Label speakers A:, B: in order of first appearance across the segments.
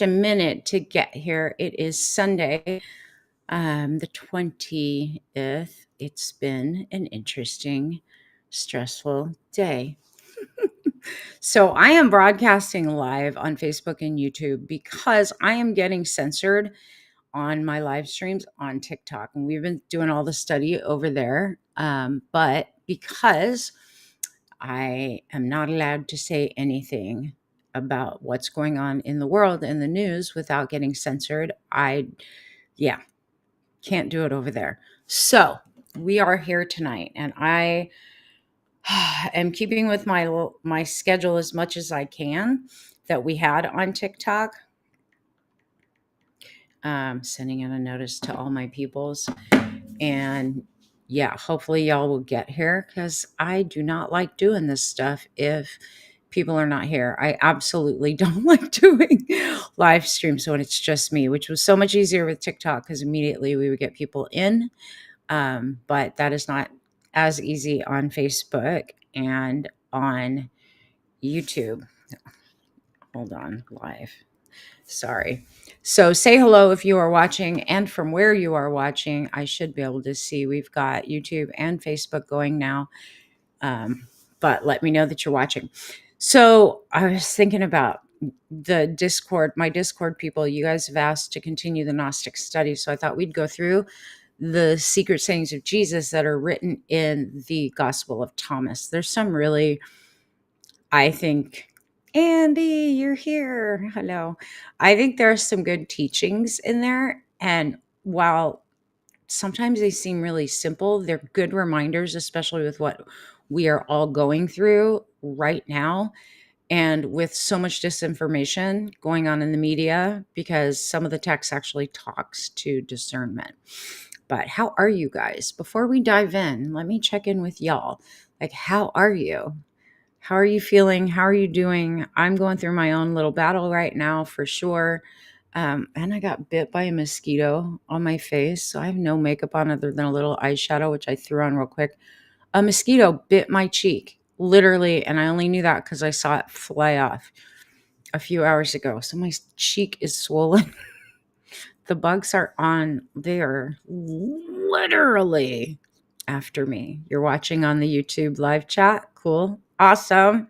A: a minute to get here. It is Sunday, the 20th. It's been an interesting, stressful day. So I am broadcasting live on Facebook and YouTube because I am getting censored on my live streams on TikTok. And we've been doing all the study over there. But because I am not allowed to say anything about what's going on in the world and the news without getting censored, yeah, can't do it over there. So we are here tonight, and I am keeping with my schedule as much as I can that we had on TikTok. Sending in a notice to all my peoples, and yeah, hopefully y'all will get here because I do not like doing this stuff if people are not here. I absolutely don't like doing live streams when it's just me, which was so much easier with TikTok because immediately we would get people in. But that is not as easy on Facebook and on YouTube. Hold on, live. Sorry. So say hello if you are watching, and from where you are watching. I should be able to see we've got YouTube and Facebook going now. But let me know that you're watching. So I was thinking about the Discord, my Discord people. You guys have asked to continue the Gnostic study. So I thought we'd go through the secret sayings of Jesus that are written in the Gospel of Thomas. There's some really, I think, Andy, you're here. Hello. I think there are some good teachings in there. And while sometimes they seem really simple, they're good reminders, especially with what we are all going through right now. And with so much disinformation going on in the media, because some of the text actually talks to discernment. But how are you guys? Before we dive in, let me check in with y'all. Like, how are you? How are you feeling? How are you doing? I'm going through my own little battle right now for sure. And I got bit by a mosquito on my face. So I have no makeup on other than a little eyeshadow, which I threw on real quick. A mosquito bit my cheek, literally. And I only knew that because I saw it fly off a few hours ago. So my cheek is swollen. The bugs are on. They are literally after me. You're watching on the YouTube live chat. Cool. Awesome.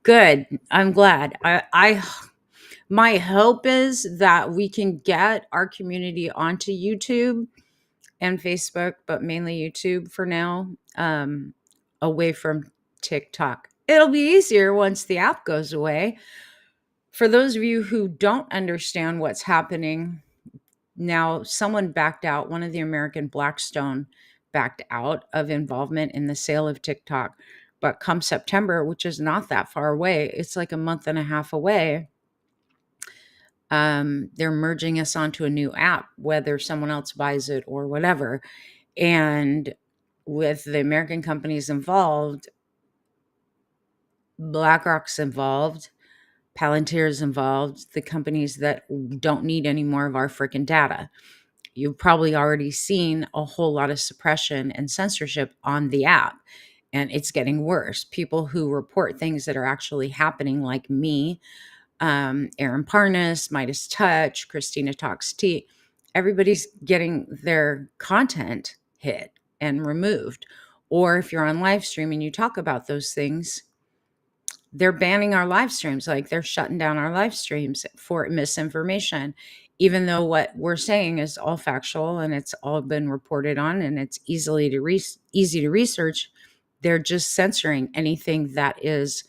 A: Good. I'm glad. My hope is that we can get our community onto YouTube and Facebook, but mainly YouTube for now, away from TikTok. It'll be easier once the app goes away. For those of you who don't understand what's happening now, someone backed out. One of the American Blackstone backed out of involvement in the sale of TikTok. But come September, which is not that far away, it's like a month and a half away, they're merging us onto a new app, whether someone else buys it or whatever. And with the American companies involved, BlackRock's involved, Palantir's involved, the companies that don't need any more of our freaking data. You've probably already seen a whole lot of suppression and censorship on the app, and it's getting worse. People who report things that are actually happening, like me, Aaron Parnas, Midas Touch, Christina Talks Tea, everybody's getting their content hit and removed. Or if you're on live stream and you talk about those things, they're banning our live streams. Like, they're shutting down our live streams for misinformation, even though what we're saying is all factual and it's all been reported on and it's easy to research. They're just censoring anything that is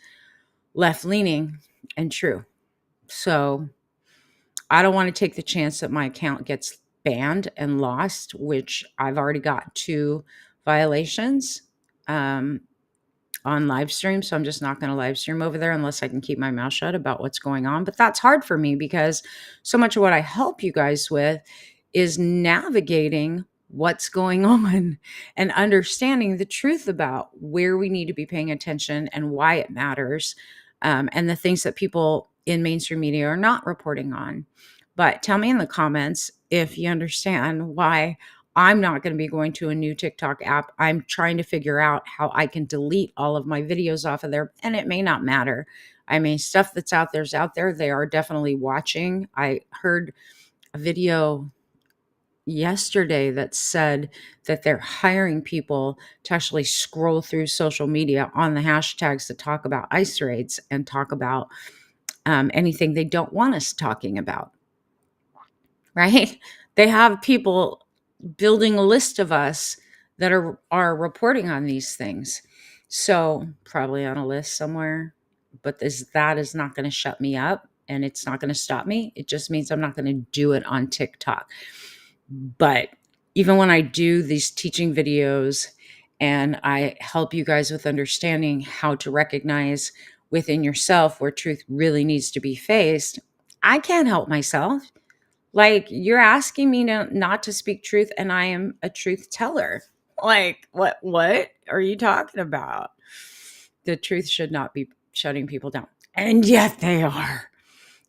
A: left leaning and true. So I don't want to take the chance that my account gets banned and lost, which I've already got 2 violations on live stream. So I'm just not going to live stream over there unless I can keep my mouth shut about what's going on. But that's hard for me because so much of what I help you guys with is navigating what's going on and understanding the truth about where we need to be paying attention and why it matters, and the things that people in mainstream media are not reporting on. But tell me in the comments if you understand why I'm not going to be going to a new TikTok app. I'm trying to figure out how I can delete all of my videos off of there, and it may not matter. I mean, stuff that's out there's out there. They are definitely watching. I heard a video yesterday that said that they're hiring people to actually scroll through social media on the hashtags to talk about ICE raids and talk about anything they don't want us talking about, right? They have people building a list of us that are reporting on these things. So probably on a list somewhere, but that is not going to shut me up and it's not going to stop me. It just means I'm not going to do it on TikTok. But even when I do these teaching videos and I help you guys with understanding how to recognize within yourself where truth really needs to be faced, I can't help myself. Like, you're asking me not to speak truth, and I am a truth teller. Like, what are you talking about? The truth should not be shutting people down. And yet they are.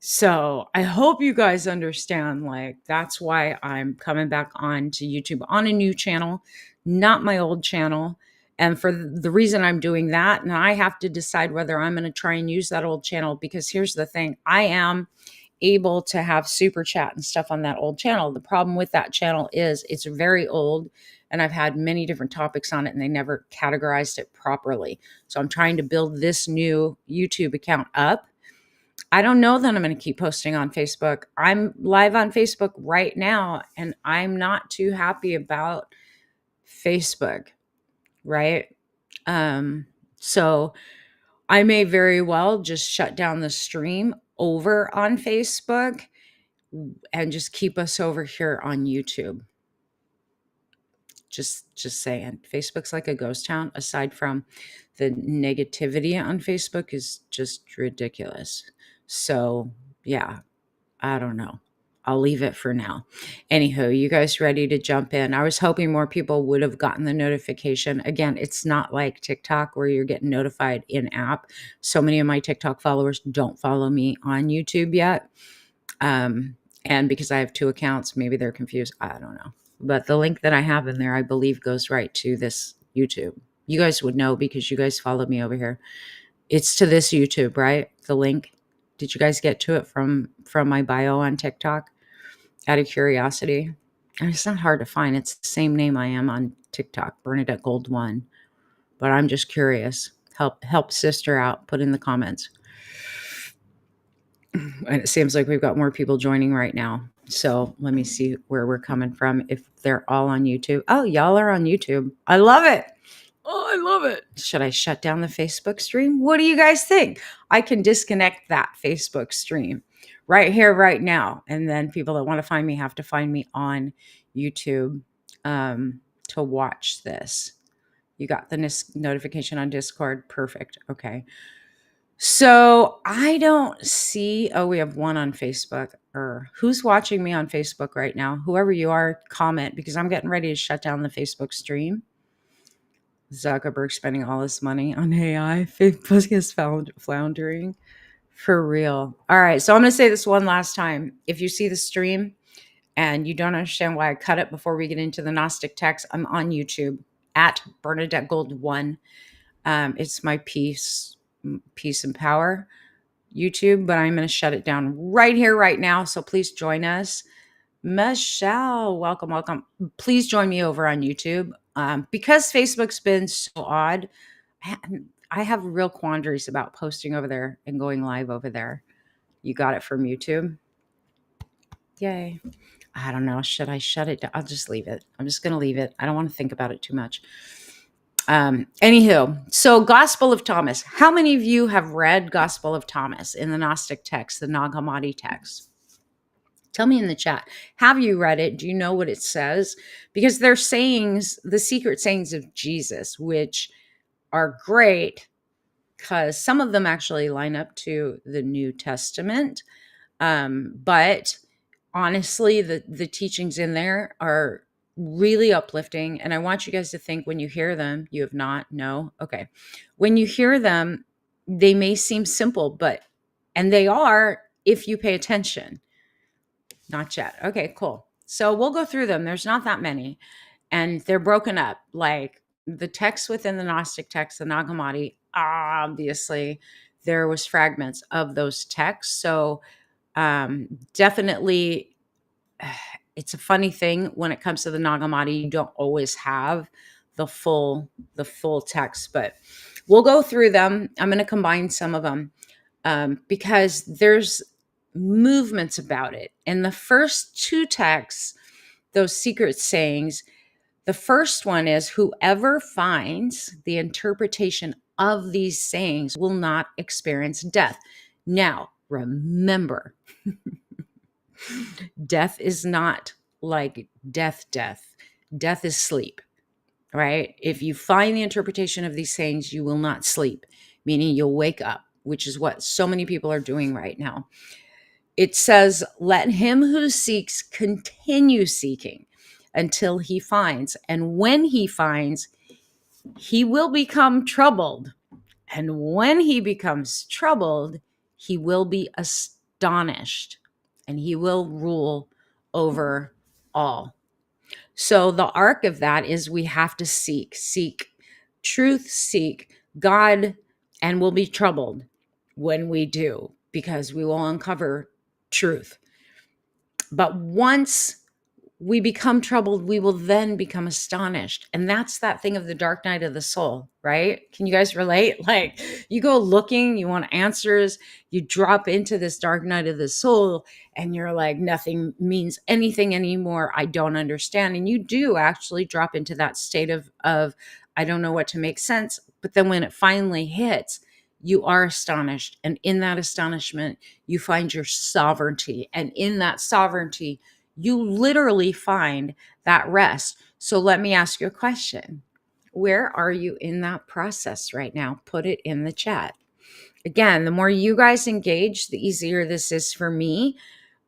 A: So I hope you guys understand, like, that's why I'm coming back on to YouTube on a new channel, not my old channel. And for the reason I'm doing that, and I have to decide whether I'm going to try and use that old channel, because here's the thing, I am able to have super chat and stuff on that old channel. The problem with that channel is it's very old and I've had many different topics on it and they never categorized it properly. So I'm trying to build this new YouTube account up. I don't know that I'm going to keep posting on Facebook. I'm live on Facebook right now and I'm not too happy about Facebook, right? So I may very well just shut down the stream over on Facebook and just keep us over here on YouTube. Just saying. Facebook's like a ghost town. Aside from the negativity on Facebook is just ridiculous. So yeah, I don't know. I'll leave it for now. Anywho, you guys ready to jump in? I was hoping more people would have gotten the notification. Again, it's not like TikTok where you're getting notified in app. So many of my TikTok followers don't follow me on YouTube yet. And because I have two accounts, maybe they're confused. I don't know. But the link that I have in there, I believe, goes right to this YouTube. You guys would know because you guys followed me over here. It's to this YouTube, right? The link. Did you guys get to it from my bio on TikTok? Out of curiosity. And it's not hard to find. It's the same name I am on TikTok, Bernadette Gold 1. But I'm just curious. Help sister out. Put in the comments. And it seems like we've got more people joining right now. So let me see where we're coming from. If they're all on YouTube. Oh, y'all are on YouTube. I love it. Oh, I love it. Should I shut down the Facebook stream? What do you guys think? I can disconnect that Facebook stream right here, right now. And then people that want to find me have to find me on YouTube to watch this. You got the notification on Discord. Perfect. Okay. So I don't see, oh, we have one on Facebook. Or who's watching me on Facebook right now? Whoever you are, comment, because I'm getting ready to shut down the Facebook stream. Zuckerberg spending all this money on AI. Facebook is floundering. For real. All right. So I'm going to say this one last time. If you see the stream and you don't understand why I cut it before we get into the Gnostic Texts, I'm on YouTube at Bernadette Gold 1. It's my peace and power YouTube, but I'm going to shut it down right here, right now. So please join us. Michelle, welcome. Please join me over on YouTube. Because Facebook's been so odd, I have real quandaries about posting over there and going live over there. You got it from YouTube? Yay. I don't know. Should I shut it down? I'll just leave it. I'm just going to leave it. I don't want to think about it too much. Anywho, so Gospel of Thomas. How many of you have read Gospel of Thomas in the Gnostic text, the Nag Hammadi text? Tell me in the chat. Have you read it? Do you know what it says? Because they're sayings, the secret sayings of Jesus, which are great because some of them actually line up to the New Testament. But honestly, the teachings in there are really uplifting. And I want you guys to think when you hear them, you have not, no. Okay. When you hear them, they may seem simple, and they are if you pay attention. Not yet. Okay, cool. So we'll go through them. There's not that many. And they're broken up. Like the texts within the Gnostic text, the Nag Hammadi, obviously, there was fragments of those texts. So definitely, it's a funny thing when it comes to the Nag Hammadi. You don't always have the full text, but we'll go through them. I'm going to combine some of them because there's movements about it. And the first two texts, those secret sayings, the first one is, whoever finds the interpretation of these sayings will not experience death. Now, remember, death is not like death. Death is sleep, right? If you find the interpretation of these sayings, you will not sleep, meaning you'll wake up, which is what so many people are doing right now. It says, let him who seeks continue seeking until he finds. And when he finds, he will become troubled. And when he becomes troubled, he will be astonished and he will rule over all. So the arc of that is we have to seek truth, seek God, and we'll be troubled when we do, because we will uncover truth. But once we become troubled, we will then become astonished. And that's that thing of the dark night of the soul, right? Can you guys relate? Like, you go looking, you want answers, you drop into this dark night of the soul, and you're like, nothing means anything anymore. I don't understand. And you do actually drop into that state of I don't know what to make sense. But then when it finally hits, you are astonished. And in that astonishment, you find your sovereignty. And in that sovereignty, you literally find that rest. So let me ask you a question. Where are you in that process right now? Put it in the chat. Again, the more you guys engage, the easier this is for me.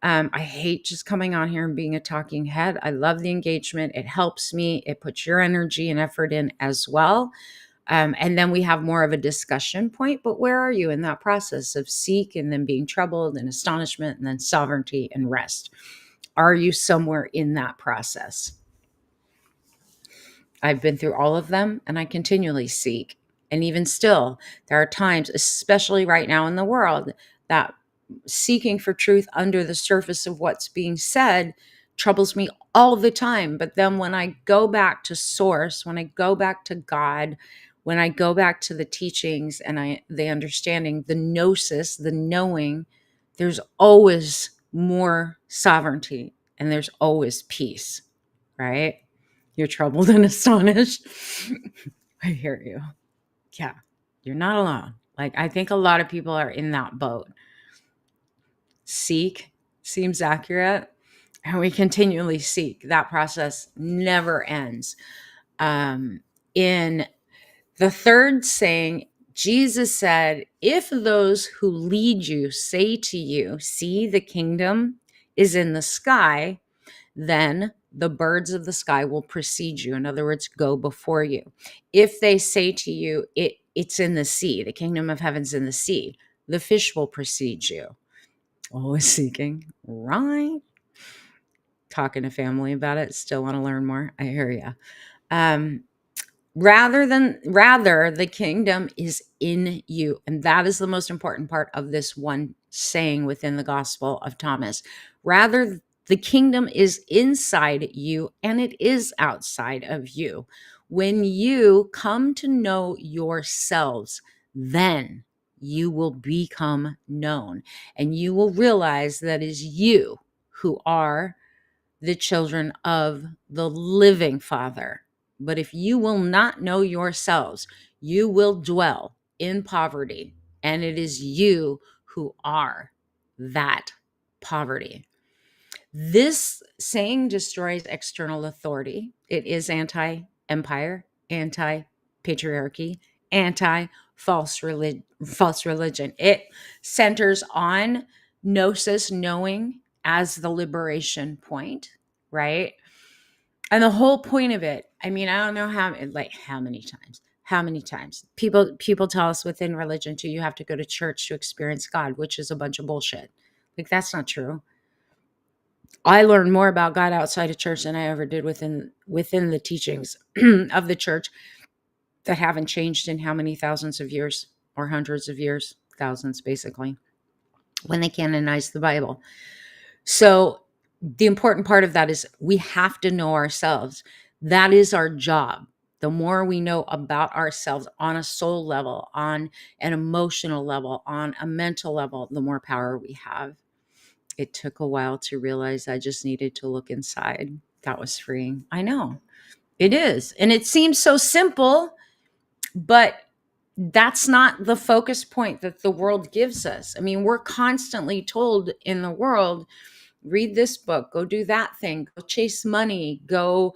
A: I hate just coming on here and being a talking head. I love the engagement. It helps me. It puts your energy and effort in as well. And then we have more of a discussion point. But where are you in that process of seek and then being troubled and astonishment and then sovereignty and rest? Are you somewhere in that process? I've been through all of them and I continually seek. And even still, there are times, especially right now in the world, that seeking for truth under the surface of what's being said troubles me all the time. But then when I go back to source, when I go back to God, when I go back to the teachings and the understanding, the gnosis, the knowing, there's always more sovereignty and there's always peace, right? You're troubled and astonished. I hear you. Yeah, you're not alone. Like, I think a lot of people are in that boat. Seek seems accurate, and we continually seek. That process never ends. In the third saying, Jesus said, if those who lead you say to you, see, the kingdom is in the sky, then the birds of the sky will precede you. In other words, go before you. If they say to you, it's in the sea, the kingdom of heaven's in the sea, the fish will precede you. Always seeking, right? Talking to family about it. Still want to learn more. I hear you. Rather, the kingdom is in you. And that is the most important part of this one saying within the Gospel of Thomas. Rather, the kingdom is inside you and it is outside of you. When you come to know yourselves, then you will become known and you will realize that is you who are the children of the living Father. But if you will not know yourselves, you will dwell in poverty, and it is you who are that poverty. This saying destroys external authority. It is anti-empire, anti-patriarchy, anti-false religion. It centers on gnosis, knowing, as the liberation point, right? And the whole point of it, I mean, I don't know how many times people tell us within religion too, you have to go to church to experience God, which is a bunch of bullshit. Like, that's not true. I learned more about God outside of church than I ever did within the teachings of the church that haven't changed in how many thousands of years or hundreds of years. thousands basically, when they canonized the Bible. So the important part of that is we have to know ourselves. That is our job. The more we know about ourselves on a soul level, on an emotional level, on a mental level, the more power we have. It took a while to realize I just needed to look inside. That was freeing. I know it is. And it seems so simple, but that's not the focus point that the world gives us. I mean, we're constantly told in the world, read this book, go do that thing, go chase money, go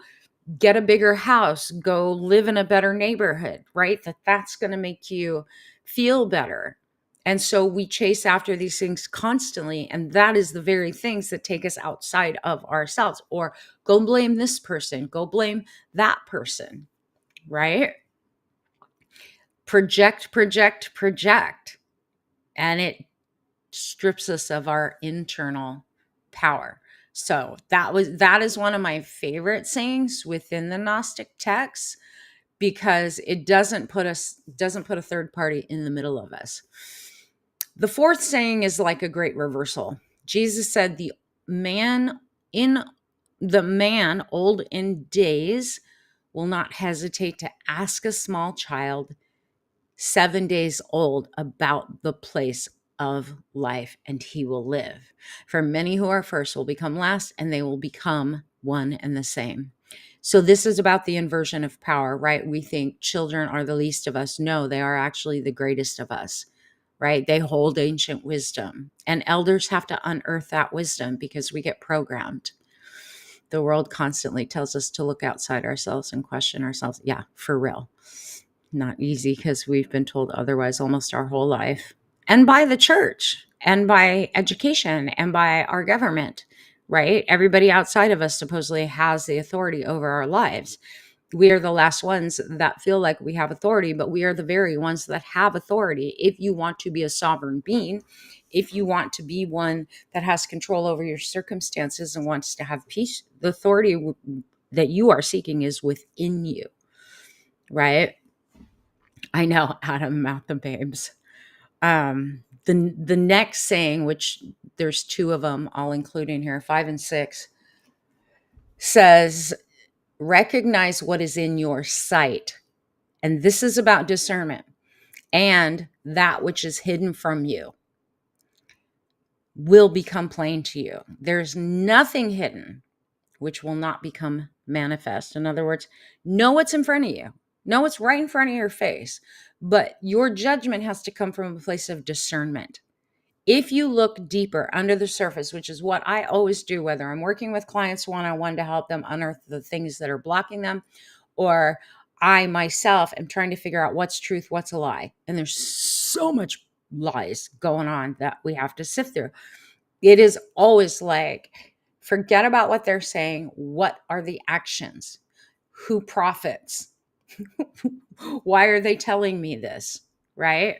A: get a bigger house, go live in a better neighborhood, right? That's going to make you feel better. And so we chase after these things constantly. And that is the very things that take us outside of ourselves. Or go blame this person, go blame that person, right? Project, project, project. And it strips us of our internal power. So that is one of my favorite sayings within the Gnostic texts, because it doesn't put a third party in the middle of us. The fourth saying is like a great reversal. Jesus said, man the man old in days will not hesitate to ask a small child 7 days old about the place of life, and he will live. For many who are first will become last, and they will become one and the same. So this is about the inversion of power, right? We think children are the least of us. No, they are actually the greatest of us, right? They hold ancient wisdom, and elders have to unearth that wisdom because we get programmed. The world constantly tells us to look outside ourselves and question ourselves. Yeah, for real. Not easy, because we've been told otherwise almost our whole life, and by the church and by education and by our government, right? Everybody outside of us supposedly has the authority over our lives. We are the last ones that feel like we have authority, but we are the very ones that have authority. If you want to be a sovereign being, if you want to be one that has control over your circumstances and wants to have peace, the authority that you are seeking is within you, right? I know, out of the mouth of babes. The next saying, which there's two of them, I'll include in here, 5 and 6, says, recognize what is in your sight. And this is about discernment. And that which is hidden from you will become plain to you. There's nothing hidden which will not become manifest. In other words, know what's in front of you. Know what's right in front of your face. But your judgment has to come from a place of discernment. If you look deeper under the surface, which is what I always do, whether I'm working with clients one-on-one to help them unearth the things that are blocking them, or I myself am trying to figure out what's truth, what's a lie. And there's so much lies going on that we have to sift through. It is always like, forget about what they're saying. What are the actions? Who profits? Why are they telling me this? Right?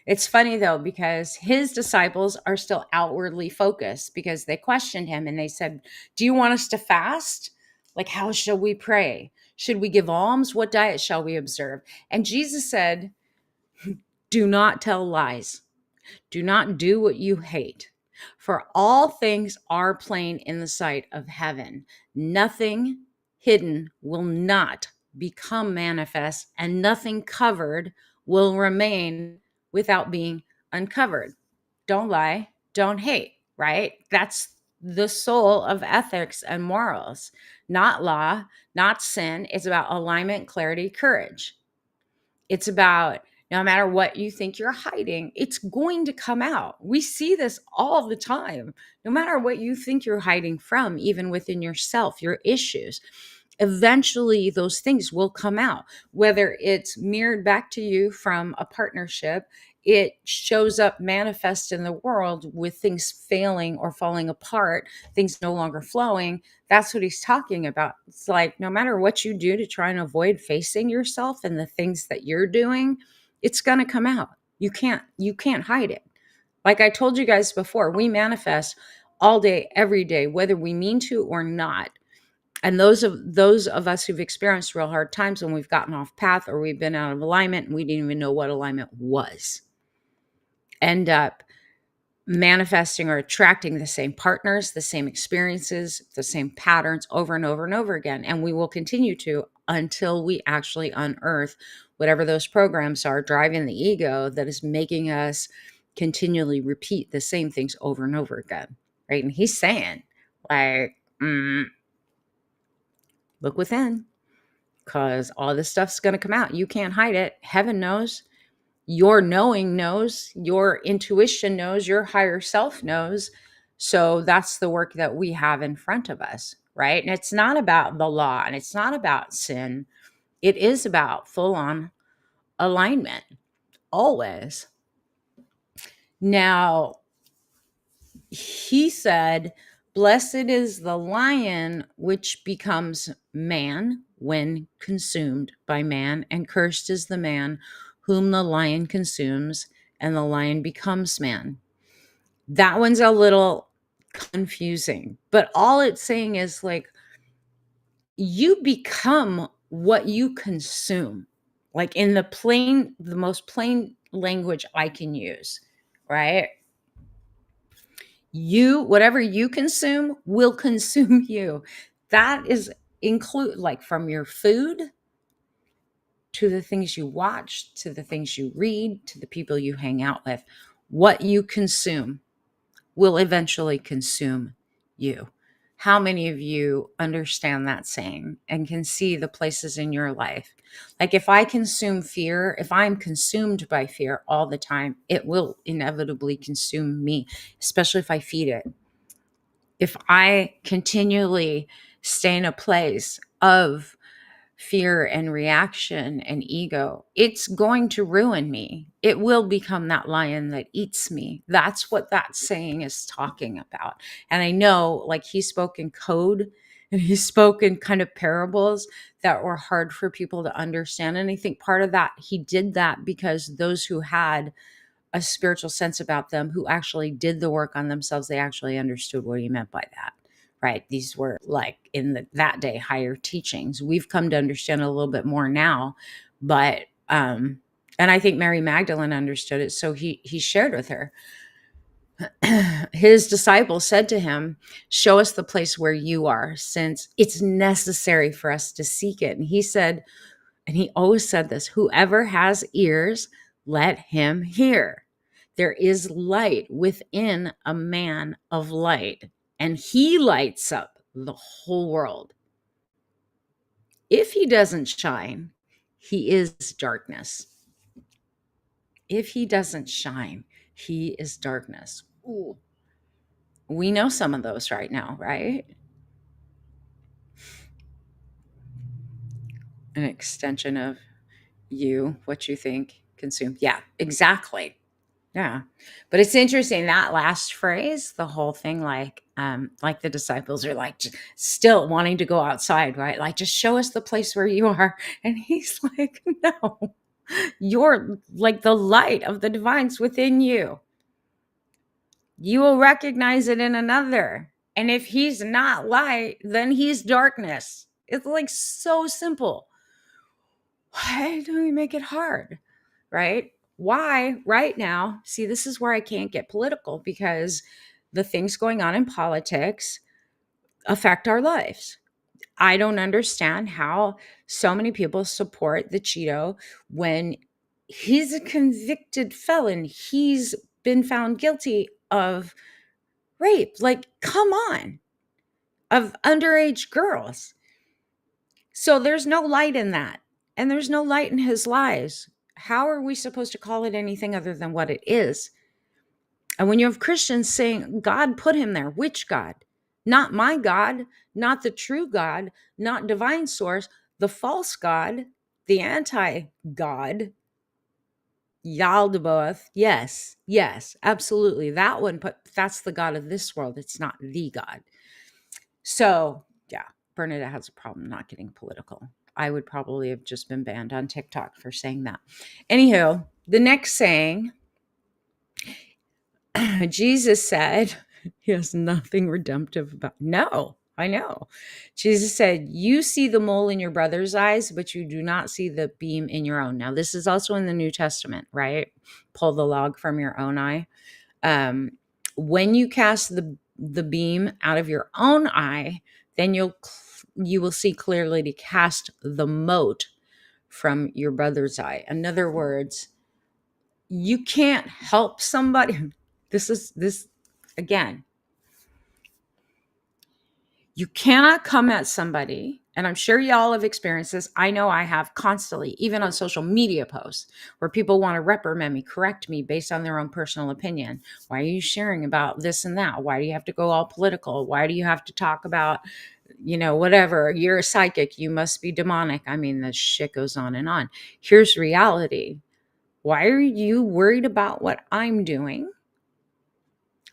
A: It's funny though, because his disciples are still outwardly focused, because they questioned him and they said, do you want us to fast? Like, how shall we pray? Should we give alms? What diet shall we observe? And Jesus said, do not tell lies. Do not do what you hate. For all things are plain in the sight of heaven. Nothing hidden will not become manifest, and nothing covered will remain without being uncovered. Don't lie, don't hate, right? That's the soul of ethics and morals. Not law, not sin. It's about alignment, clarity, courage. It's about, no matter what you think you're hiding, it's going to come out. We see this all the time. No matter what you think you're hiding from, even within yourself, your issues, eventually those things will come out. Whether it's mirrored back to you from a partnership, it shows up manifest in the world with things failing or falling apart, things no longer flowing. That's what he's talking about. It's like, no matter what you do to try and avoid facing yourself and the things that you're doing, it's going to come out. You can't hide it. Like I told you guys before, we manifest all day, every day, whether we mean to or not. And those of us who've experienced real hard times when we've gotten off path or we've been out of alignment and we didn't even know what alignment was. end up manifesting or attracting the same partners, the same experiences, the same patterns over and over and over again. And we will continue to until we actually unearth whatever those programs are driving the ego that is making us continually repeat the same things over and over again. Right. And he's saying, like, look within, because all this stuff's going to come out. You can't hide it. Heaven knows. Your knowing knows, your intuition knows, your higher self knows. So that's the work that we have in front of us, right? And it's not about the law and it's not about sin. It is about full on alignment, always. Now, he said, blessed is the lion which becomes man when consumed by man, and cursed is the man whom the lion consumes, and the lion becomes man. That one's a little confusing, but all it's saying is, like, you become what you consume, like in the most plain language I can use, right? Whatever you consume will consume you. That is include, like, from your food to the things you watch, to the things you read, to the people you hang out with. What you consume will eventually consume you. How many of you understand that saying and can see the places in your life? Like, if I consume fear, if I'm consumed by fear all the time, it will inevitably consume me, especially if I feed it. If I continually stay in a place of fear and reaction and ego, it's going to ruin me. It will become that lion that eats me. That's what that saying is talking about. And I know, like, he spoke in code and he spoke in kind of parables that were hard for people to understand. And I think part of that, he did that because those who had a spiritual sense about them, who actually did the work on themselves, they actually understood what he meant by that. Right. These were, like, in that day, higher teachings. We've come to understand a little bit more now, but, and I think Mary Magdalene understood it. So he shared with her. His disciples said to him, show us the place where you are, since it's necessary for us to seek it. And he said, and he always said this, whoever has ears, let him hear. There is light within a man of light, and he lights up the whole world. If he doesn't shine, he is darkness. If he doesn't shine, he is darkness. Ooh. We know some of those right now, right? An extension of you, what you think, consume. Yeah, exactly. Yeah. But it's interesting, that last phrase, the whole thing, like the disciples are, like, still wanting to go outside, right? Like, just show us the place where you are. And he's like, no, you're like the light of the divines within you. You will recognize it in another. And if he's not light, then he's darkness. It's, like, so simple. Why do we make it hard? Right? Why right now? See, this is where I can't get political, because the things going on in politics affect our lives. I don't understand how so many people support the Cheeto when he's a convicted felon. He's been found guilty of rape. Like, come on, of underage girls. So there's no light in that. And there's no light in his lies. How are we supposed to call it anything other than what it is? And when you have Christians saying God put him there, which God? Not my God, not the true God, not divine source, the false God, the anti-God, Yaldabaoth. Yes, absolutely. That one, but that's the God of this world. It's not the God. So, yeah, Bernadette has a problem not getting political. I would probably have just been banned on TikTok for saying that. Anywho, the next saying, Jesus said he has nothing redemptive about. No, I know. Jesus said, "You see the mole in your brother's eyes, but you do not see the beam in your own." Now, this is also in the New Testament, right? Pull the log from your own eye. Um, when you cast the beam out of your own eye, then you will see clearly to cast the mote from your brother's eye. In other words, you can't help somebody. This again. You cannot come at somebody, and I'm sure y'all have experienced this. I know I have constantly, even on social media posts, where people want to reprimand me, correct me based on their own personal opinion. Why are you sharing about this and that? Why do you have to go all political? Why do you have to talk about, whatever? You're a psychic. You must be demonic. I mean, the shit goes on and on. Here's reality. Why are you worried about what I'm doing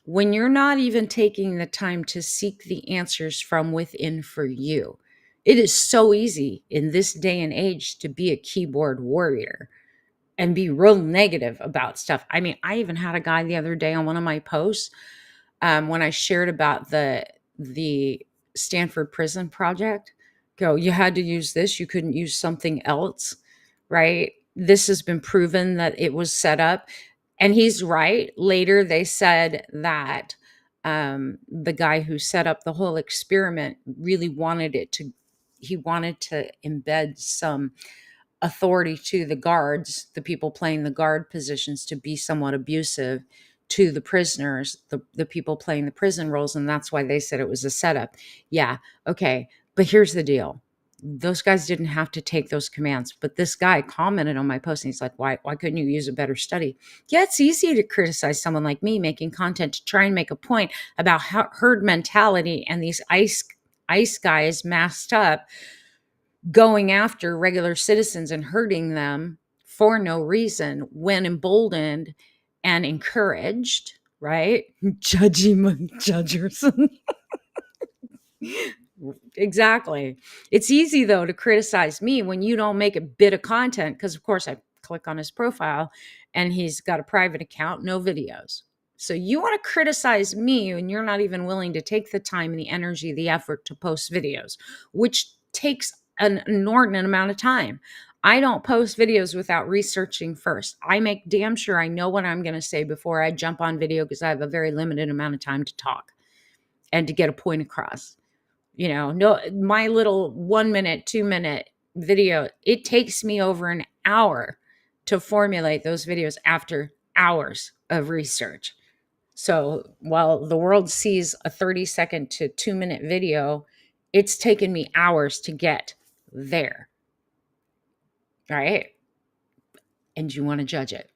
A: when you're not even taking the time to seek the answers from within for you? It is so easy in this day and age to be a keyboard warrior and be real negative about stuff. I mean, I even had a guy the other day on one of my posts, when I shared about the Stanford prison project, go, "You had to use this, you couldn't use something else," right? This has been proven that it was set up. And he's right. Later, they said that the guy who set up the whole experiment really he wanted to embed some authority to the guards, the people playing the guard positions, to be somewhat abusive to the prisoners, the people playing the prison roles. And that's why they said it was a setup. Yeah. Okay. But here's the deal. Those guys didn't have to take those commands. But this guy commented on my post and he's like, why couldn't you use a better study? Yeah, it's easy to criticize someone like me making content to try and make a point about herd mentality and these ice guys masked up going after regular citizens and hurting them for no reason, when emboldened and encouraged, right? Judgers. Exactly. It's easy though to criticize me when you don't make a bit of content, because of course I click on his profile and he's got a private account, no videos. So you want to criticize me and you're not even willing to take the time and the energy, the effort to post videos, which takes an inordinate amount of time. I don't post videos without researching first. I make damn sure I know what I'm going to say before I jump on video, because I have a very limited amount of time to talk and to get a point across. No, my little 1 minute, 2 minute video, it takes me over an hour to formulate those videos after hours of research. So while the world sees a 30-second to 2 minute video, it's taken me hours to get there. Right? And you want to judge it.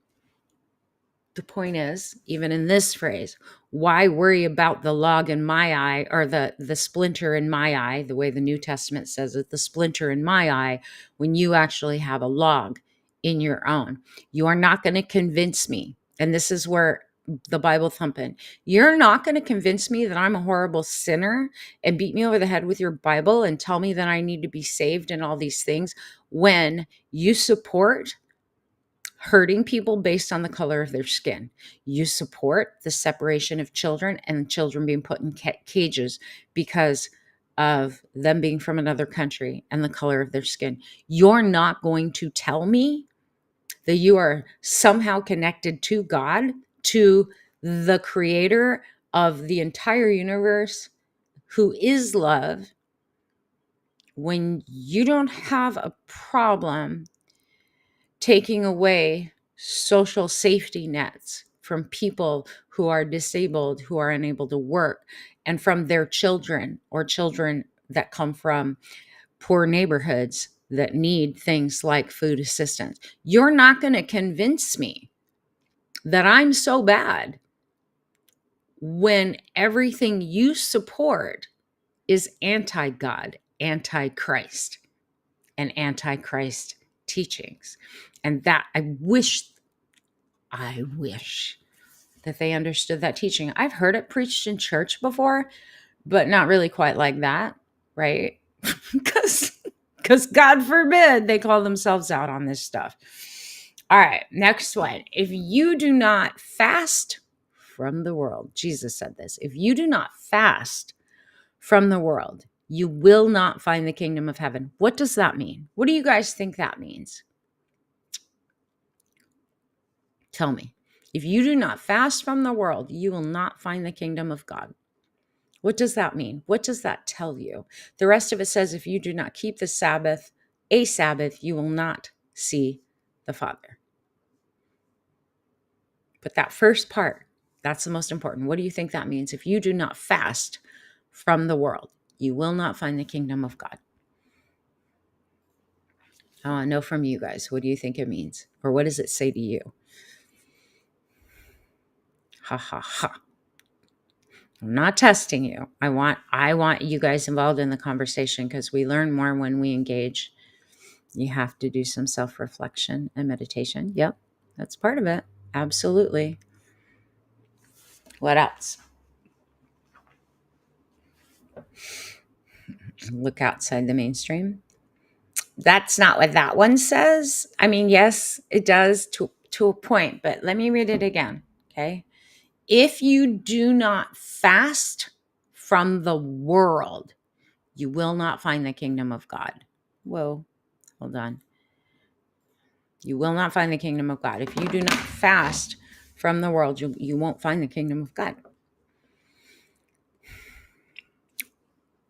A: The point is, even in this phrase, why worry about the log in my eye, or the splinter in my eye, the way the New Testament says it, the splinter in my eye, when you actually have a log in your own? You are not going to convince me. And this is where the Bible thumping. You're not going to convince me that I'm a horrible sinner and beat me over the head with your Bible and tell me that I need to be saved and all these things, when you support hurting people based on the color of their skin. You support the separation of children and children being put in cages because of them being from another country and the color of their skin. You're not going to tell me that you are somehow connected to God, to the creator of the entire universe, who is love, when you don't have a problem taking away social safety nets from people who are disabled, who are unable to work, and from their children, or children that come from poor neighborhoods that need things like food assistance. You're not going to convince me that I'm so bad when everything you support is anti-God, anti-Christ, and anti-Christ teachings. And that I wish that they understood that teaching. I've heard it preached in church before, but not really quite like that, right? Because God forbid they call themselves out on this stuff. All right, next one. If you do not fast from the world, Jesus said this, if you do not fast from the world, you will not find the kingdom of heaven. What does that mean? What do you guys think that means? Tell me. If you do not fast from the world, you will not find the kingdom of God. What does that mean? What does that tell you? The rest of it says, if you do not keep the Sabbath, a Sabbath, you will not see the Father. But that first part, that's the most important. What do you think that means? If you do not fast from the world, you will not find the kingdom of God. I want to know from you guys. What do you think it means? Or what does it say to you? Ha ha ha. I'm not testing you. I want you guys involved in the conversation because we learn more when we engage. You have to do some self-reflection and meditation. Yep, that's part of it. Absolutely. What else? Look outside the mainstream. That's not what that one says. I mean, yes, it does to a point, but let me read it again, okay? If you do not fast from the world, you will not find the kingdom of God. Whoa, hold on. You will not find the kingdom of God. If you do not fast from the world, you won't find the kingdom of God.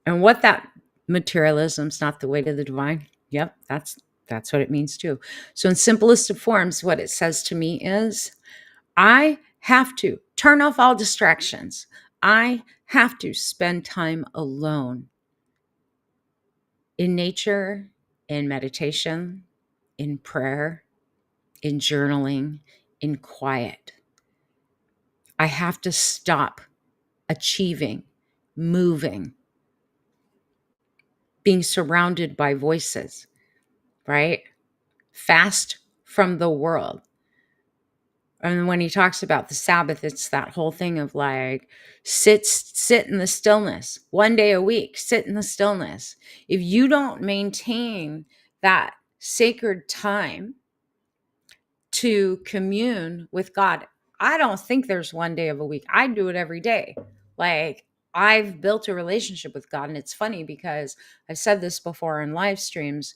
A: And what that materialism's not the way to the divine. Yep, that's what it means too. So in simplest of forms, what it says to me is, I have to turn off all distractions. I have to spend time alone in nature, in meditation, in prayer, in journaling, in quiet. I have to stop achieving, moving, being surrounded by voices, right? Fast from the world. And when he talks about the Sabbath, it's that whole thing of like, sit in the stillness. One day a week, sit in the stillness. If you don't maintain that sacred time to commune with God, I don't think there's one day of a week. I do it every day. Like, I've built a relationship with God. And it's funny because I've said this before in live streams.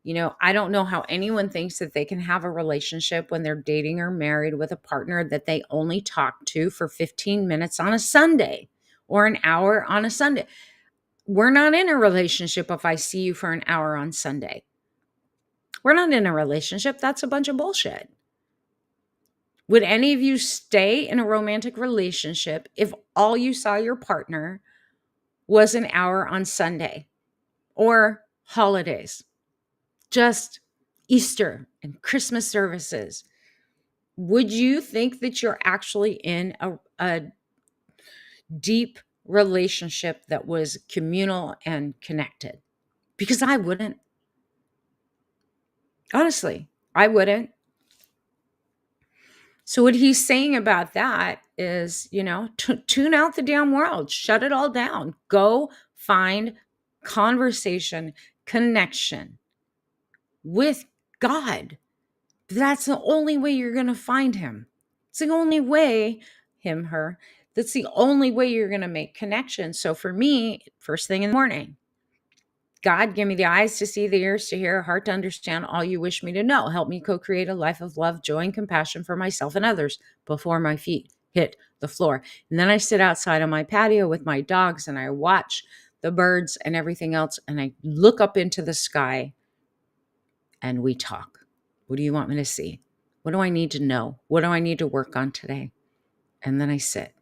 A: I don't know how anyone thinks that they can have a relationship when they're dating or married with a partner that they only talk to for 15 minutes on a Sunday or an hour on a Sunday. We're not in a relationship if I see you for an hour on Sunday. We're not in a relationship. That's a bunch of bullshit. Would any of you stay in a romantic relationship if all you saw your partner was an hour on Sunday or holidays? Just Easter and Christmas services. Would you think that you're actually in a deep relationship that was communal and connected? Because I wouldn't. Honestly, I wouldn't. So what he's saying about that is, tune out the damn world, shut it all down, go find conversation, connection with God. That's the only way you're going to find him. It's the only way, him, her, that's the only way you're going to make connection. So for me, first thing in the morning, God, give me the eyes to see, the ears to hear, a heart to understand all you wish me to know. Help me co-create a life of love, joy, and compassion for myself and others before my feet hit the floor. And then I sit outside on my patio with my dogs and I watch the birds and everything else. And I look up into the sky and we talk. What do you want me to see? What do I need to know? What do I need to work on today? And then I sit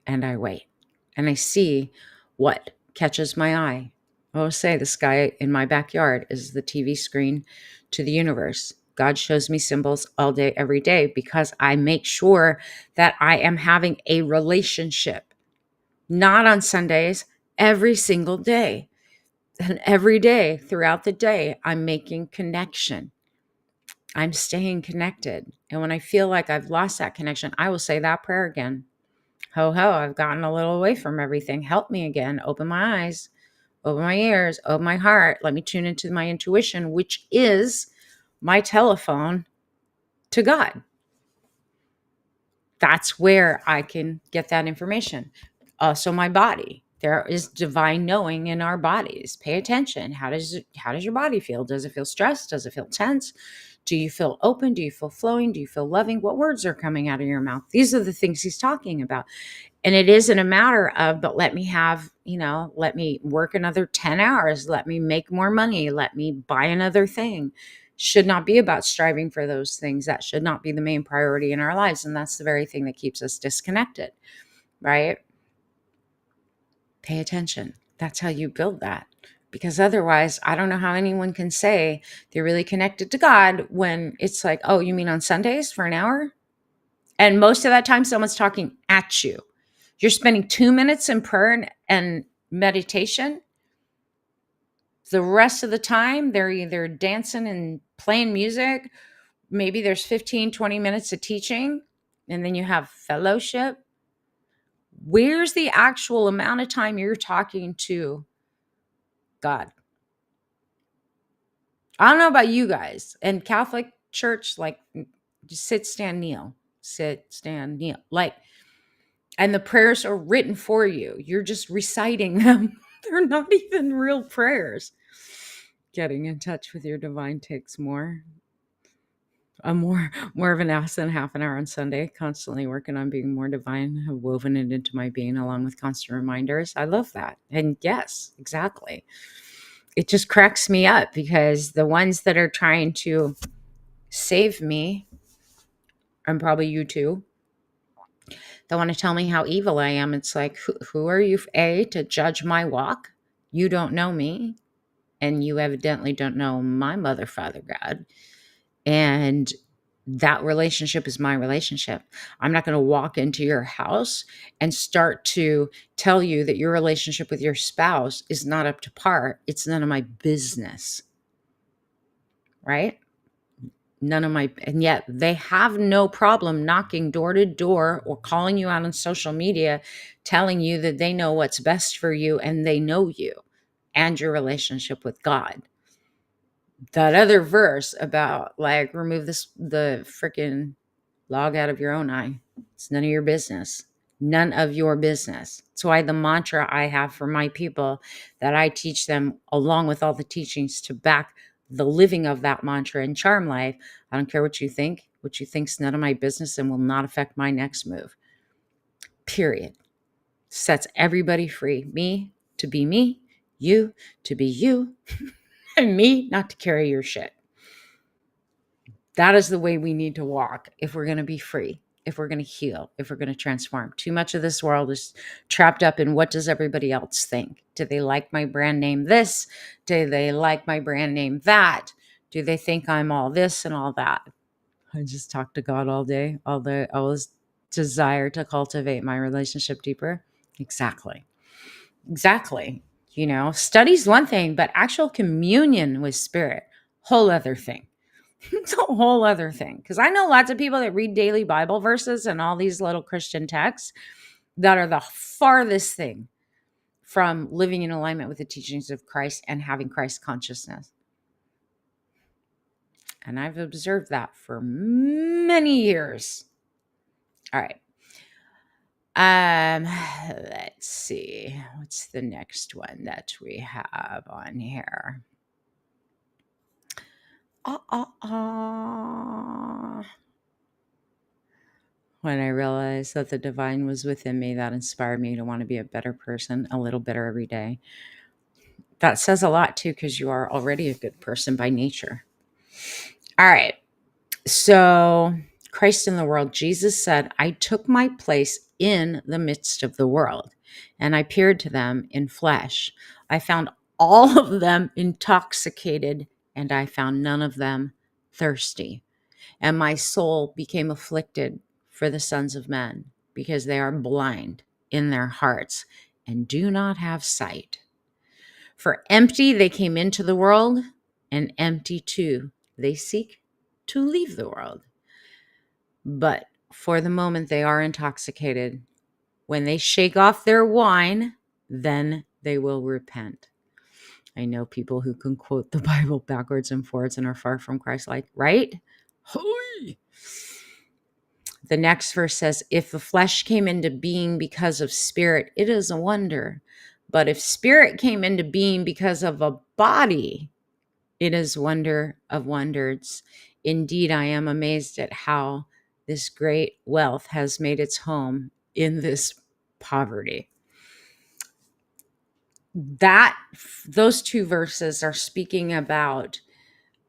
A: and I wait and I see what catches my eye. I will say the sky in my backyard is the TV screen to the universe. God shows me symbols all day, every day, because I make sure that I am having a relationship, not on Sundays, every single day. And every day throughout the day, I'm making connection. I'm staying connected. And when I feel like I've lost that connection, I will say that prayer again. Ho, ho, I've gotten a little away from everything. Help me again. Open my eyes, open my ears, open my heart. Let me tune into my intuition, which is my telephone to God. That's where I can get that information. Also, my body. There is divine knowing in our bodies. Pay attention. How does your body feel? Does it feel stressed? Does it feel tense? Do you feel open? Do you feel flowing? Do you feel loving? What words are coming out of your mouth? These are the things he's talking about. And it isn't a matter of, but let me have, let me work another 10 hours. Let me make more money. Let me buy another thing. Should not be about striving for those things. That should not be the main priority in our lives. And that's the very thing that keeps us disconnected, right? Pay attention. That's how you build that. Because otherwise, I don't know how anyone can say they're really connected to God when it's like, oh, you mean on Sundays for an hour? And most of that time, someone's talking at you. You're spending 2 minutes in prayer and meditation. The rest of the time, they're either dancing and playing music. Maybe there's 15, 20 minutes of teaching, and then you have fellowship. Where's the actual amount of time you're talking to God? I don't know about you guys. And Catholic Church, like, just sit, stand, kneel. Sit, stand, kneel. Like, and the prayers are written for you. You're just reciting them. They're not even real prayers. Getting in touch with your divine takes more of an hour than half an hour on Sunday. Constantly working on being more divine. Have woven it into my being along with constant reminders. I love that. And yes, exactly. It just cracks me up because the ones that are trying to save me, and probably you too, they want to tell me how evil I am. It's like, who are you, A, to judge my walk? You don't know me, and you evidently don't know my mother, Father God. And that relationship is my relationship. I'm not going to walk into your house and start to tell you that your relationship with your spouse is not up to par. It's none of my business, right? And yet they have no problem knocking door to door or calling you out on social media, telling you that they know what's best for you and they know you and your relationship with God. That other verse about like, remove the freaking log out of your own eye. It's none of your business. None of your business. That's why the mantra I have for my people that I teach them along with all the teachings to back the living of that mantra in Charm Life. I don't care what you think. What you think's none of my business and will not affect my next move. Period. Sets everybody free. Me to be me, you to be you, and me not to carry your shit. That is the way we need to walk if we're going to be free, if we're going to heal, if we're going to transform. Too much of this world is trapped up in what does everybody else think? Do they like my brand name this? Do they like my brand name that? Do they think I'm all this and all that? I just talk to God all day, all this desire to cultivate my relationship deeper. Exactly. Study's one thing, but actual communion with spirit, whole other thing. It's a whole other thing. Because I know lots of people that read daily Bible verses and all these little Christian texts that are the farthest thing from living in alignment with the teachings of Christ and having Christ consciousness. And I've observed that for many years. All right. Let's see. What's the next one that we have on here? When I realized that the divine was within me, that inspired me to want to be a better person, a little better every day. That says a lot too, because you are already a good person by nature. All right. So Christ in the world, Jesus said, I took my place in the midst of the world and I appeared to them in flesh. I found all of them intoxicated and I found none of them thirsty. And my soul became afflicted for the sons of men because they are blind in their hearts and do not have sight. For empty they came into the world, and empty too they seek to leave the world. But for the moment they are intoxicated. When they shake off their wine, then they will repent. I know people who can quote the Bible backwards and forwards and are far from Christ-like, right? Holy. The next verse says, if the flesh came into being because of spirit, it is a wonder. But if spirit came into being because of a body, it is wonder of wonders. Indeed, I am amazed at how this great wealth has made its home in this poverty. That those two verses are speaking about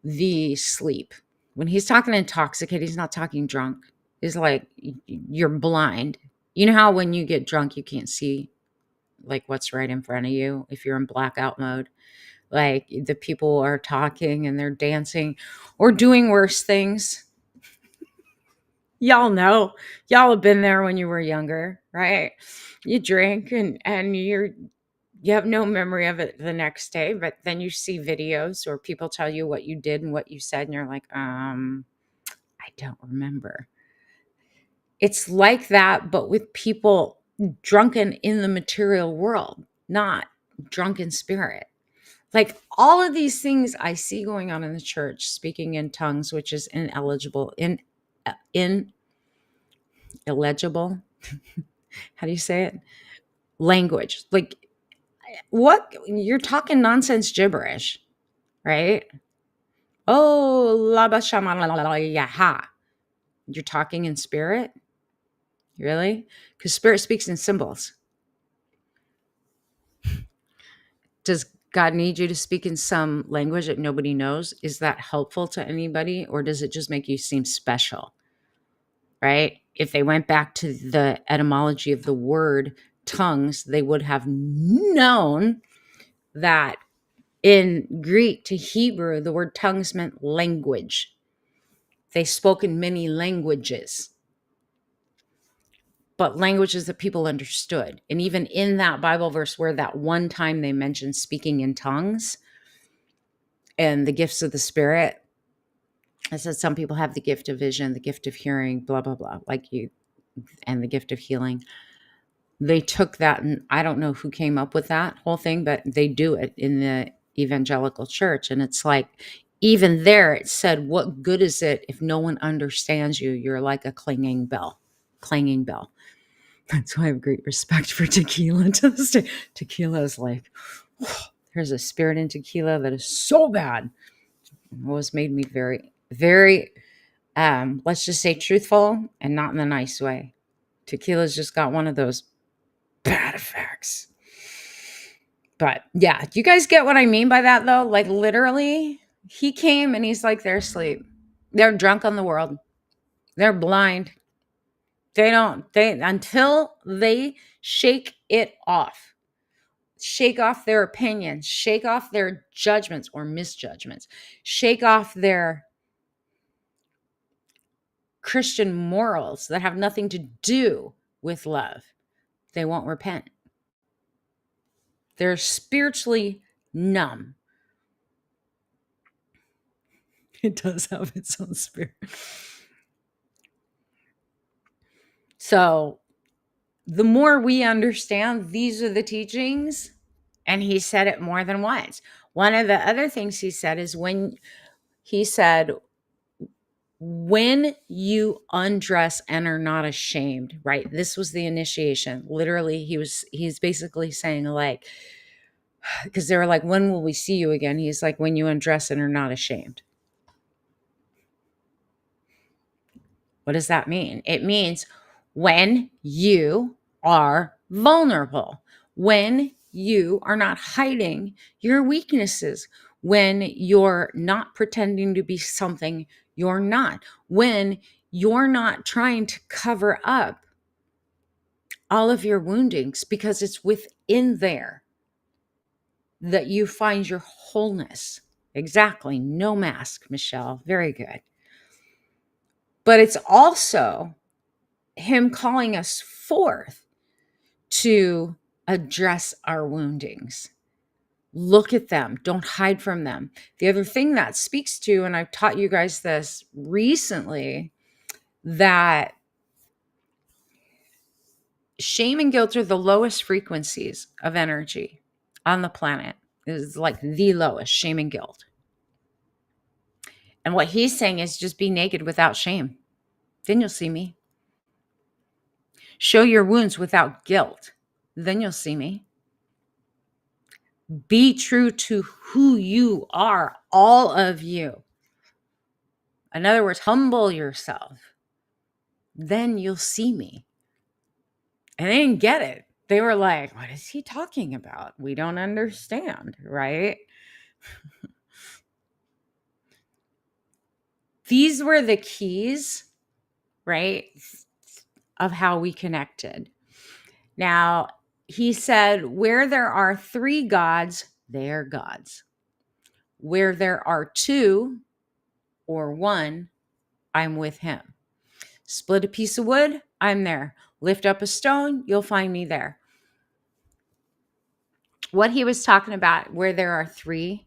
A: the sleep. When he's talking intoxicated, he's not talking drunk. It's like you're blind. You know how when you get drunk, you can't see like what's right in front of you if you're in blackout mode. Like the people are talking and they're dancing or doing worse things. Y'all know. Y'all have been there when you were younger, right? You drink and you have no memory of it the next day, but then you see videos or people tell you what you did and what you said and you're like, I don't remember. It's like that, but with people drunken in the material world, not drunk in spirit. Like all of these things I see going on in the church, speaking in tongues, which is illegible. How do you say it? Language. Like what you're talking nonsense gibberish, right? Oh, laba shama la la la yaha. You're talking in spirit? Really? Because spirit speaks in symbols. Does God need you to speak in some language that nobody knows? Is that helpful to anybody? Or does it just make you seem special? Right? If they went back to the etymology of the word tongues, they would have known that in Greek to Hebrew, the word tongues meant language. They spoke in many languages, but languages that people understood. And even in that Bible verse where that one time they mentioned speaking in tongues and the gifts of the Spirit, I said some people have the gift of vision, the gift of hearing, blah, blah, blah, like you, and the gift of healing. They took that, and I don't know who came up with that whole thing, but they do it in the evangelical church. And it's like, even there, it said, what good is it if no one understands you? You're like a clanging bell. That's why I have great respect for tequila to this day. Tequila is like, there's a spirit in tequila that is so bad. It always made me very, very, let's just say truthful and not in a nice way. Tequila's just got one of those bad effects. But yeah, do you guys get what I mean by that though? Like literally, he came and he's like, they're asleep. They're drunk on the world. They're blind. Until they shake it off, shake off their opinions, shake off their judgments or misjudgments, shake off their Christian morals that have nothing to do with love, they won't repent. They're spiritually numb. It does have its own spirit. So the more we understand these are the teachings, and he said it more than once. One of the other things he said is when you undress and are not ashamed, right? This was the initiation. Literally, he's basically saying like, because they were like, when will we see you again? He's like, when you undress and are not ashamed. What does that mean? It means when you are vulnerable, when you are not hiding your weaknesses, when you're not pretending to be something you're not, when you're not trying to cover up all of your woundings, because it's within there that you find your wholeness. Exactly. No mask, Michelle. Very good. But it's also him calling us forth to address our woundings. Look at them. Don't hide from them. The other thing that speaks to, and I've taught you guys this recently, that shame and guilt are the lowest frequencies of energy on the planet. It is like the lowest, shame and guilt. And what he's saying is just be naked without shame. Then you'll see me. Show your wounds without guilt. Then you'll see me. Be true to who you are, all of you. In other words, humble yourself. Then you'll see me. And they didn't get it. They were like, what is he talking about? We don't understand, right? These were the keys, right, of how we connected. Now, he said, where there are 3 gods, they are gods. Where there are 2 or 1, I'm with him. Split a piece of wood, I'm there. Lift up a stone, you'll find me there. What he was talking about, where there are 3,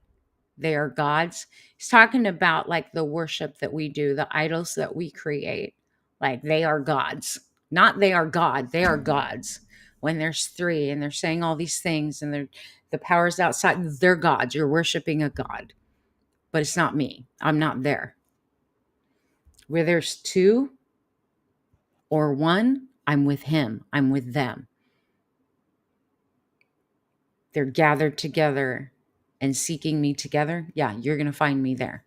A: they are gods. He's talking about like the worship that we do, the idols that we create. Like they are gods. Not they are God, they are gods. When there's 3 and they're saying all these things and the powers outside, they're gods. You're worshiping a god. But it's not me. I'm not there. Where there's 2 or 1, I'm with him. I'm with them. They're gathered together and seeking me together. Yeah, you're going to find me there.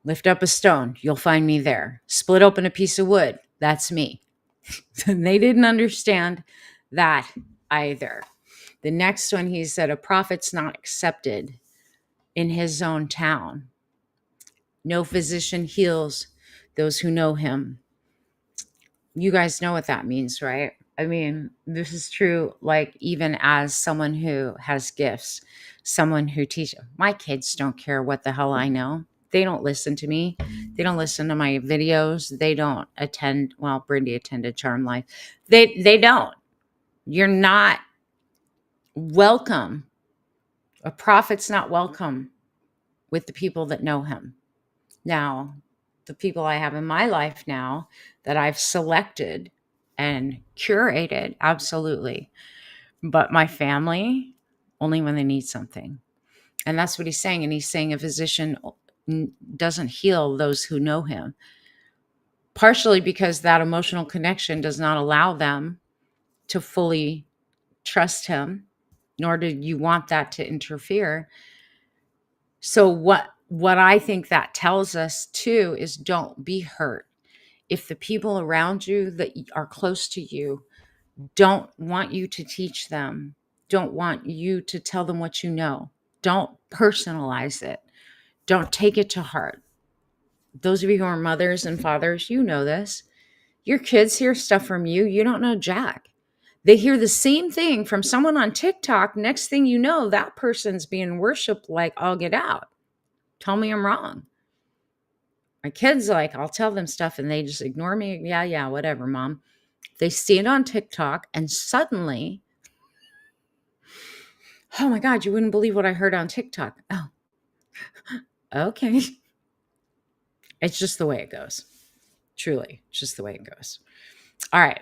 A: Lift up a stone, you'll find me there. Split open a piece of wood, that's me. They didn't understand that either. The next one, he said, a prophet's not accepted in his own town. No physician heals those who know him. You guys know what that means, right? I mean, this is true, like even as someone who has gifts, someone who teaches. My kids don't care what the hell I know. They don't listen to me. They don't listen to my videos. They don't attend. Well, Brindy attended Charm Life. They don't. You're not welcome. A prophet's not welcome with the people that know him. Now, the people I have in my life now that I've selected and curated, absolutely. But my family, only when they need something. And that's what he's saying. And he's saying a physician doesn't heal those who know him. Partially because that emotional connection does not allow them to fully trust him, nor do you want that to interfere. So what I think that tells us too is don't be hurt. If the people around you that are close to you don't want you to teach them, don't want you to tell them what you know, don't personalize it. Don't take it to heart. Those of you who are mothers and fathers, you know this. Your kids hear stuff from you. You don't know jack. They hear the same thing from someone on TikTok. Next thing you know, that person's being worshiped like all get out. Tell me I'm wrong. My kids, like, I'll tell them stuff and they just ignore me. Yeah, whatever, mom. They see it on TikTok and suddenly, oh my God, you wouldn't believe what I heard on TikTok. Oh, okay. It's just the way it goes. Truly, just the way it goes. All right.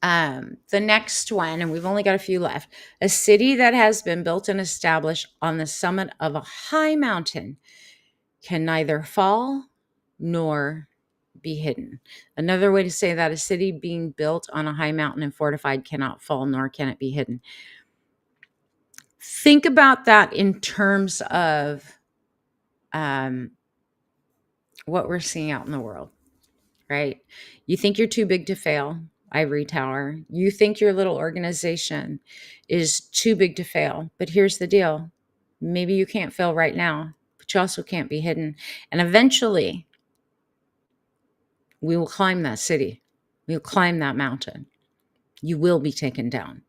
A: The next one, and we've only got a few left. A city that has been built and established on the summit of a high mountain can neither fall nor be hidden. Another way to say that, a city being built on a high mountain and fortified cannot fall, nor can it be hidden. Think about that in terms of what we're seeing out in the world, right? You think you're too big to fail, ivory tower. You think your little organization is too big to fail. But here's the deal. Maybe you can't fail right now, but you also can't be hidden. And eventually, we will climb that city. We'll climb that mountain. You will be taken down.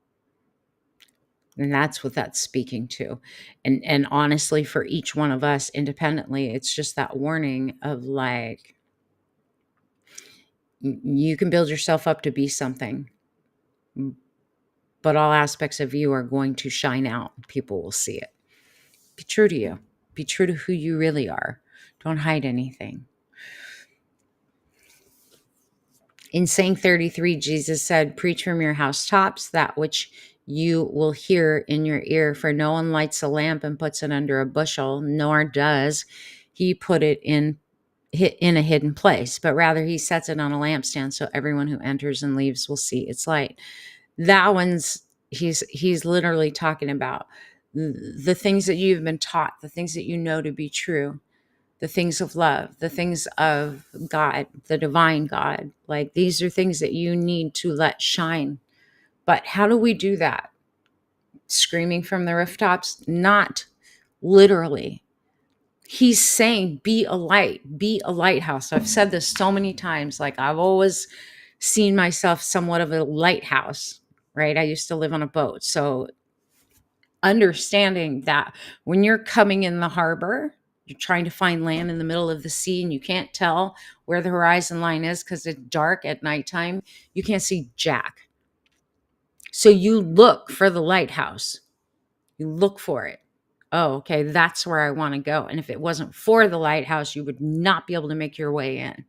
A: And that's what that's speaking to. And honestly, for each one of us independently, it's just that warning of like, you can build yourself up to be something, but all aspects of you are going to shine out. People will see it. Be true to you. Be true to who you really are. Don't hide anything. In saying 33, Jesus said, preach from your housetops that which you will hear in your ear, for no one lights a lamp and puts it under a bushel, nor does he put it in a hidden place, but rather he sets it on a lampstand so everyone who enters and leaves will see its light. That one's He's literally talking about the things that you've been taught, the things that you know to be true, the things of love, the things of God, the divine God. Like, these are things that you need to let shine. But how do we do that? Screaming from the rooftops? Not literally. He's saying, be a light, be a lighthouse. I've said this so many times. Like, I've always seen myself somewhat of a lighthouse, right? I used to live on a boat. So understanding that when you're coming in the harbor, you're trying to find land in the middle of the sea and you can't tell where the horizon line is because it's dark at nighttime. You can't see jack. So you look for the lighthouse. You look for it. Oh, okay, that's where I want to go. And if it wasn't for the lighthouse, you would not be able to make your way in.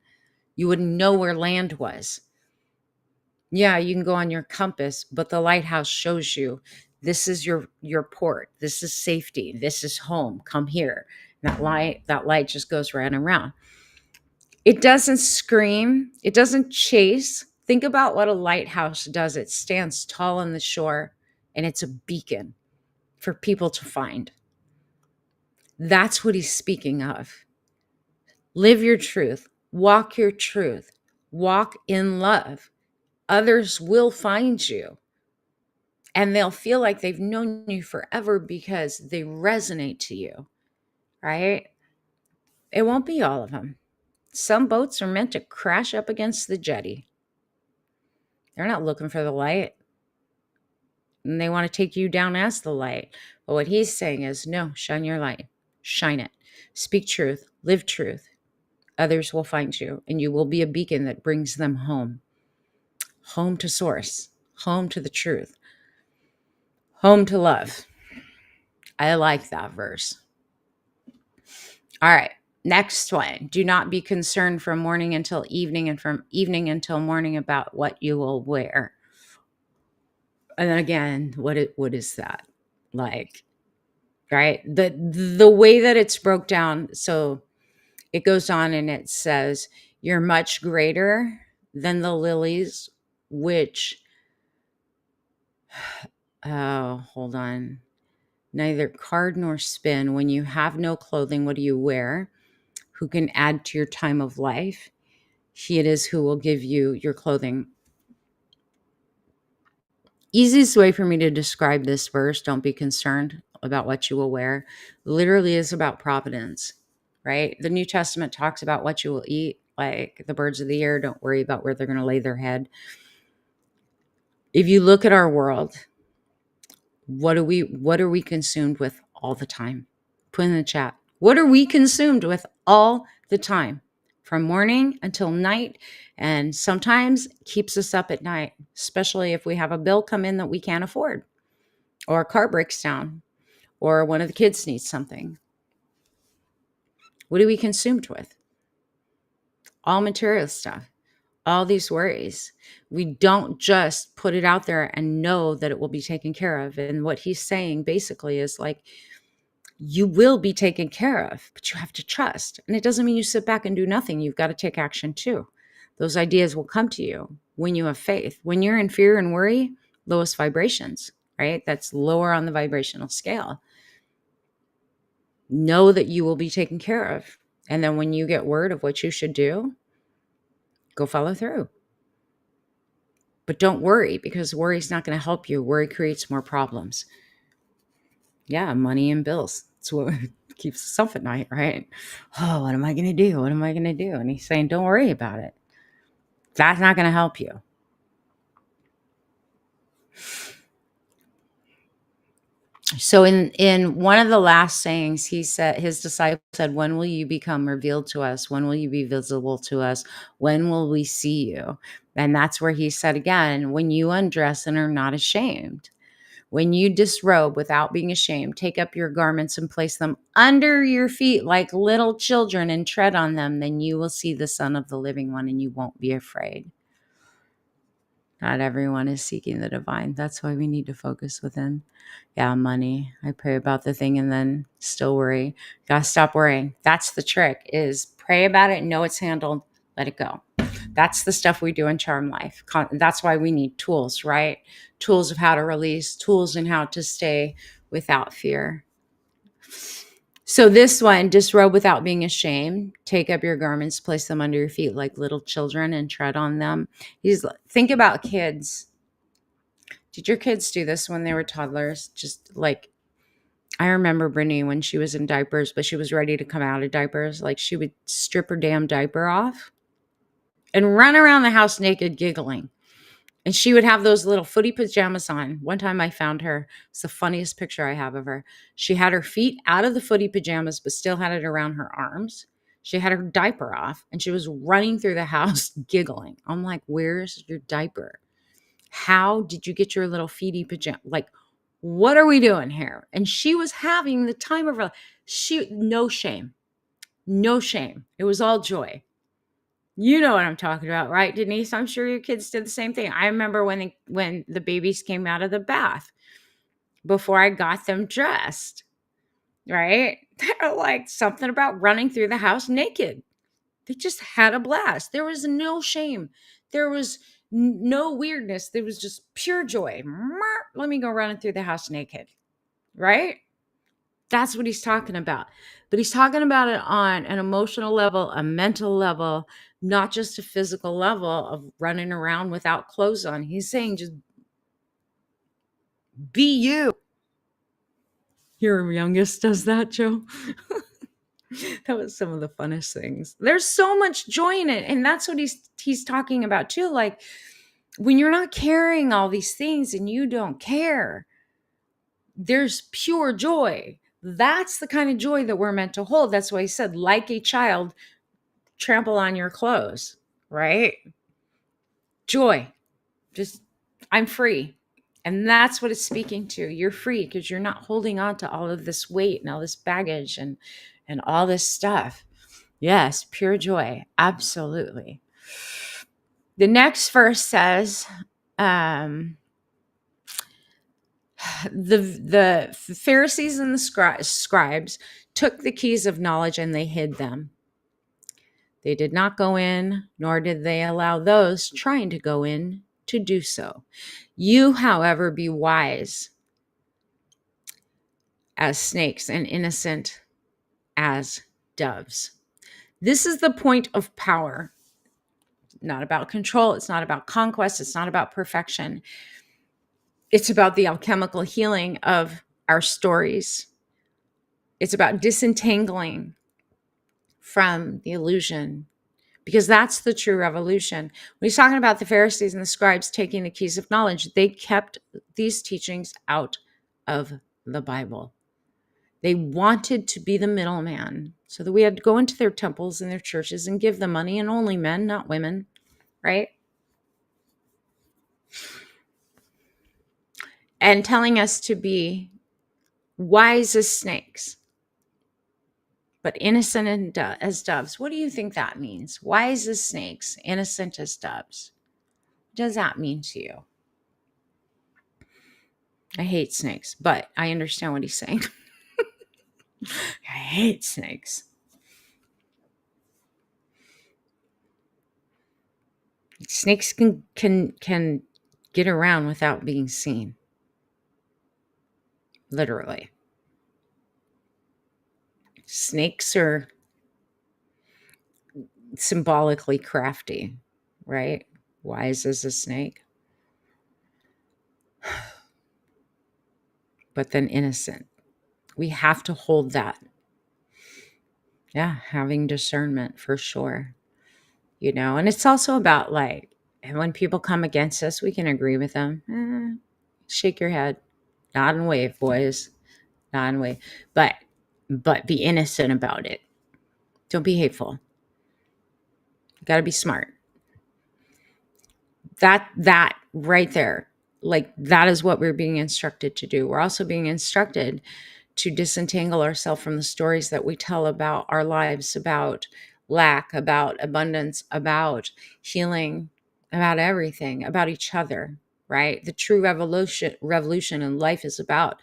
A: You wouldn't know where land was. Yeah, you can go on your compass, but the lighthouse shows you this is your port. This is safety. This is home. Come here. That light just goes right around. It doesn't scream. It doesn't chase. Think about what a lighthouse does. It stands tall on the shore and it's a beacon for people to find. That's what he's speaking of. Live your truth. Walk your truth. Walk in love. Others will find you. And they'll feel like they've known you forever because they resonate to you, right? It won't be all of them. Some boats are meant to crash up against the jetty. They're not looking for the light. And they want to take you down as the light. But what he's saying is, no, shine your light. Shine it. Speak truth. Live truth. Others will find you, and you will be a beacon that brings them home. Home to source. Home to the truth. Home to love. I like that verse. All right. Next one. Do not be concerned from morning until evening and from evening until morning about what you will wear. And again, what is that? Like, right? The way that it's broke down, so it goes on and it says, you're much greater than the lilies, which, oh, hold on. Neither card nor spin. When you have no clothing, what do you wear? Who can add to your time of life? He it is who will give you your clothing. Easiest way for me to describe this verse, don't be concerned about what you will wear, literally is about providence, right? The New Testament talks about what you will eat, like the birds of the air. Don't worry about where they're going to lay their head. If you look at our world, what are we consumed with all the time? Put in the chat. What are we consumed with all the time? From morning until night, and sometimes keeps us up at night, especially if we have a bill come in that we can't afford, or a car breaks down, or one of the kids needs something. What are we consumed with? All material stuff, all these worries. We don't just put it out there and know that it will be taken care of. And what he's saying basically is like, you will be taken care of, but you have to trust. And it doesn't mean you sit back and do nothing. You've got to take action too. Those ideas will come to you when you have faith. When you're in fear and worry, lowest vibrations, right? That's lower on the vibrational scale. Know that you will be taken care of. And then when you get word of what you should do, go follow through. But don't worry, because worry is not going to help you. Worry creates more problems. Yeah, money and bills. It's what keeps us up at night, right? Oh, what am I going to do? What am I going to do? And he's saying, don't worry about it. That's not going to help you. So in one of the last sayings, he said, his disciple said, when will you become revealed to us? When will you be visible to us? When will we see you? And that's where he said again, when you undress and are not ashamed. When you disrobe without being ashamed, take up your garments and place them under your feet like little children and tread on them, then you will see the Son of the Living One and you won't be afraid. Not everyone is seeking the divine. That's why we need to focus within. Yeah, money. I pray about the thing and then still worry. Gotta stop worrying. That's the trick, is pray about it, know it's handled, let it go. That's the stuff we do in Charm Life. That's why we need tools, right? Tools of how to release, tools in how to stay without fear. So this one, disrobe without being ashamed. Take up your garments, place them under your feet like little children, and tread on them. Think about kids. Did your kids do this when they were toddlers? Just like, I remember Brittany when she was in diapers, but she was ready to come out of diapers. Like, she would strip her damn diaper off and run around the house naked, giggling. And she would have those little footy pajamas on. One time I found her. It's the funniest picture I have of her. She had her feet out of the footy pajamas, but still had it around her arms. She had her diaper off, and she was running through the house giggling. I'm like, where's your diaper? How did you get your little feety pajama? Like, what are we doing here? And she was having the time of her life. No shame. No shame. It was all joy. You know what I'm talking about, right, Denise? I'm sure your kids did the same thing. I remember when the babies came out of the bath before I got them dressed, right? They're like something about running through the house naked. They just had a blast. There was no shame. There was no weirdness. There was just pure joy. Let me go running through the house naked, right? That's what he's talking about. But he's talking about it on an emotional level, a mental level, not just a physical level of running around without clothes on. He's saying just be you. Your youngest does that, Joe. That was some of the funnest things. There's so much joy in it. And that's what he's talking about too. Like, when you're not carrying all these things and you don't care, there's pure joy. That's the kind of joy that we're meant to hold. That's why he said, like a child, trample on your clothes, right? Joy. Just, I'm free. And that's what it's speaking to. You're free because you're not holding on to all of this weight and all this baggage and all this stuff. Yes, pure joy. Absolutely. The next verse says, the Pharisees and the scribes took the keys of knowledge and they hid them. They did not go in, nor did they allow those trying to go in to do so. You, however, be wise as snakes and innocent as doves. This is the point of power. Not about control. It's not about conquest. It's not about perfection. It's about the alchemical healing of our stories. It's about disentangling from the illusion, because that's the true revolution. When he's talking about the Pharisees and the scribes taking the keys of knowledge, they kept these teachings out of the Bible. They wanted to be the middleman, so that we had to go into their temples and their churches and give them money, and only men, not women, right? And telling us to be wise as snakes, but innocent as doves. What do you think that means? Wise as snakes, innocent as doves. What does that mean to you? I hate snakes, but I understand what he's saying. I hate snakes. Snakes can get around without being seen. Literally. Snakes are symbolically crafty, right? Wise as a snake, but then innocent. We have to hold that. Yeah, having discernment for sure. And it's also about, like, when people come against us, we can agree with them. Shake your head. Nod and wave, boys. Nod and wave. But be innocent about it. Don't be hateful. You got to be smart. That right there, like, that is what we're being instructed to do. We're also being instructed to disentangle ourselves from the stories that we tell about our lives, about lack, about abundance, about healing, about everything, about each other, right? The true revolution in life is about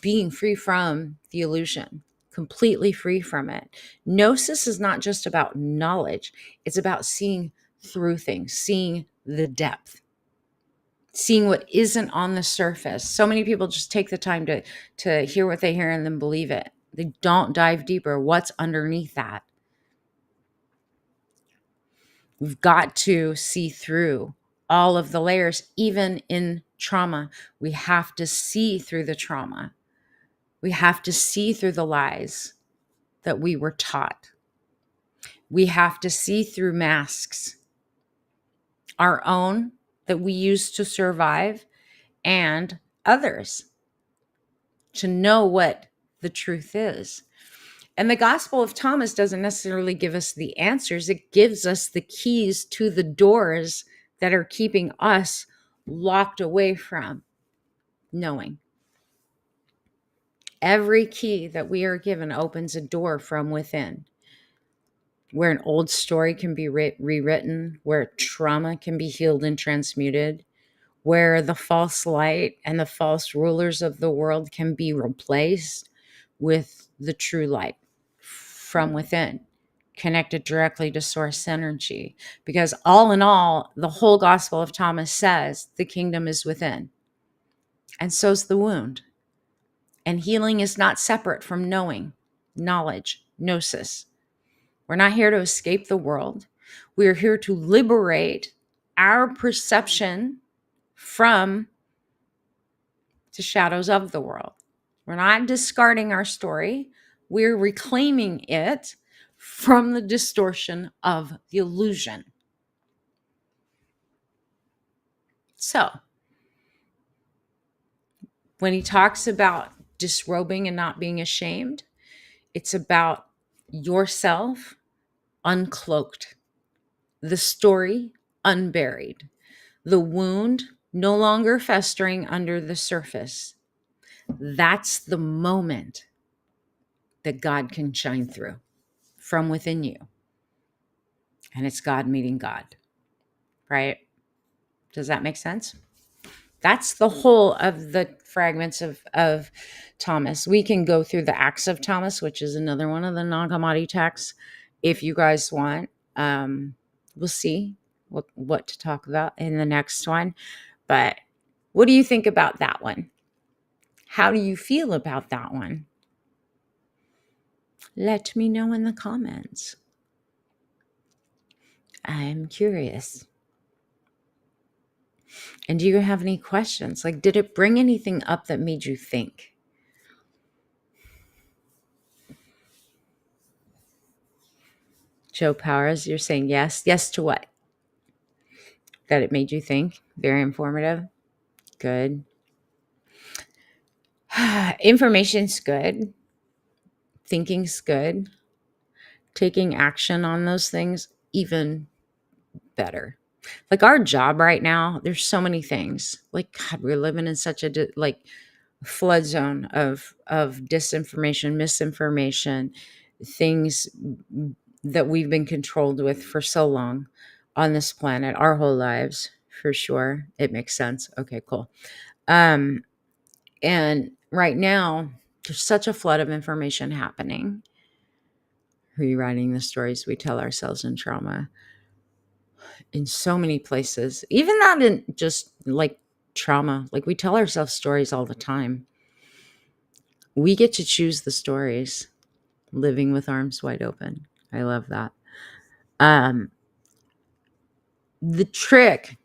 A: being free from the illusion, completely free from it. Gnosis is not just about knowledge. It's about seeing through things, seeing the depth, seeing what isn't on the surface. So many people just take the time to hear what they hear and then believe it. They don't dive deeper. What's underneath that? We've got to see through all of the layers, even in trauma. We have to see through the trauma. We have to see through the lies that we were taught. We have to see through masks, our own that we use to survive and others, to know what the truth is. And the Gospel of Thomas doesn't necessarily give us the answers. It gives us the keys to the doors that are keeping us locked away from knowing. Every key that we are given opens a door from within, where an old story can be rewritten, where trauma can be healed and transmuted, where the false light and the false rulers of the world can be replaced with the true light from within, connected directly to source energy. Because all in all, the whole Gospel of Thomas says the kingdom is within, and so's the wound. And healing is not separate from knowing, knowledge, gnosis. We're not here to escape the world. We are here to liberate our perception from the shadows of the world. We're not discarding our story. We're reclaiming it from the distortion of the illusion. So, when he talks about disrobing and not being ashamed, it's about yourself uncloaked, the story unburied, the wound no longer festering under the surface. That's the moment that God can shine through from within you. And it's God meeting God, right? Does that make sense? That's the whole of the fragments of Thomas. We can go through the Acts of Thomas, which is another one of the Nag texts, if you guys want. We'll see what to talk about in the next one. But what do you think about that one? How do you feel about that one? Let me know in the comments. I'm curious. And do you have any questions? Like, did it bring anything up that made you think? Joe Powers, you're saying yes. Yes to what? That it made you think? Very informative. Good. Information's good. Thinking's good. Taking action on those things, even better. Like our job right now, there's so many things. Like, God, we're living in such a flood zone of disinformation, misinformation, things that we've been controlled with for so long on this planet, our whole lives, for sure. It makes sense. Okay, cool. And right now, there's such a flood of information happening. Rewriting the stories we tell ourselves in trauma in so many places, even not in just like trauma. Like we tell ourselves stories all the time. We get to choose the stories. Living with arms wide open. I love that. The trick,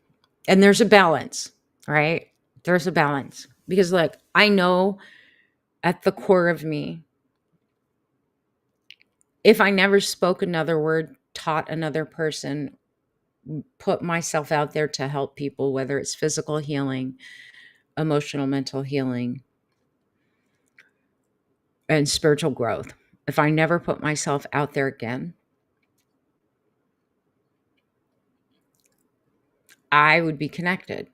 A: and there's a balance, right? There's a balance because like I know at the core of me, if I never spoke another word, taught another person, put myself out there to help people, whether it's physical healing, emotional, mental healing, and spiritual growth, if I never put myself out there again, I would be connected.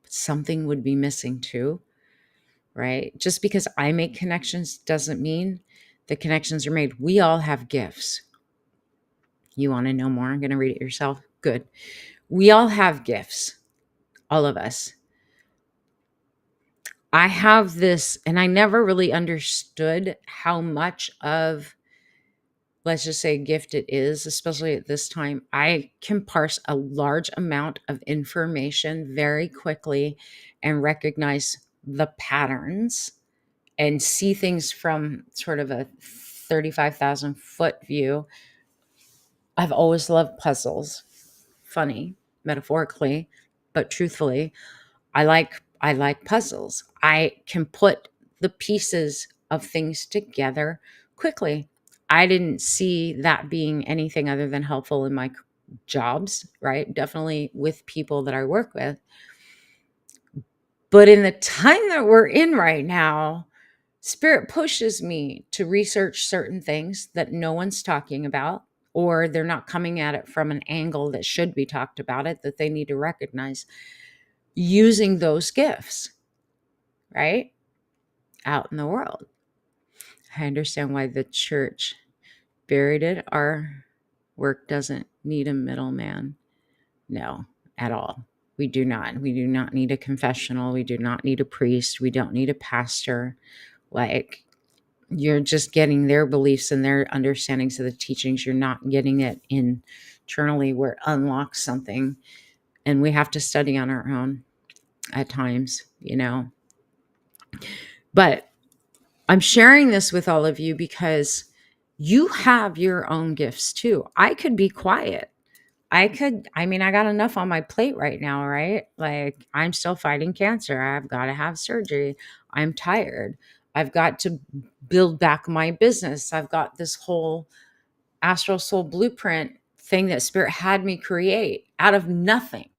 A: But something would be missing too, right? Just because I make connections doesn't mean the connections are made. We all have gifts. You want to know more? I'm going to read it yourself. Good. We all have gifts, all of us. I have this, and I never really understood how much of let's just say gift it is, especially at this time, I can parse a large amount of information very quickly and recognize the patterns and see things from sort of a 35,000-foot view. I've always loved puzzles. Funny, metaphorically, but truthfully, I like puzzles. I can put the pieces of things together quickly. I didn't see that being anything other than helpful in my jobs, right? Definitely with people that I work with. But in the time that we're in right now, Spirit pushes me to research certain things that no one's talking about, or they're not coming at it from an angle that should be talked about it, that they need to recognize, using those gifts, right? Out in the world. I understand why the church buried it. Our work doesn't need a middleman. No, at all. We do not. We do not need a confessional. We do not need a priest. We don't need a pastor. Like, you're just getting their beliefs and their understandings of the teachings. You're not getting it internally where it unlocks something. And we have to study on our own at times, But I'm sharing this with all of you because you have your own gifts too. I could be quiet. I got enough on my plate right now, right? Like, I'm still fighting cancer. I've got to have surgery. I'm tired. I've got to build back my business. I've got this whole astral soul blueprint thing that Spirit had me create out of nothing,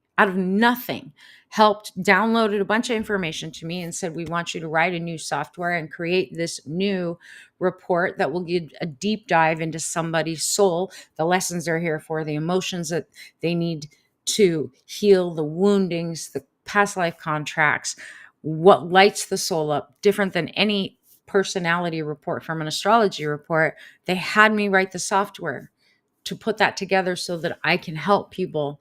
A: helped downloaded a bunch of information to me and said, we want you to write a new software and create this new report that will give a deep dive into somebody's soul, the lessons they're here for, the emotions that they need to heal, the woundings, the past life contracts, what lights the soul up, different than any personality report from an astrology report. They had me write the software to put that together so that I can help people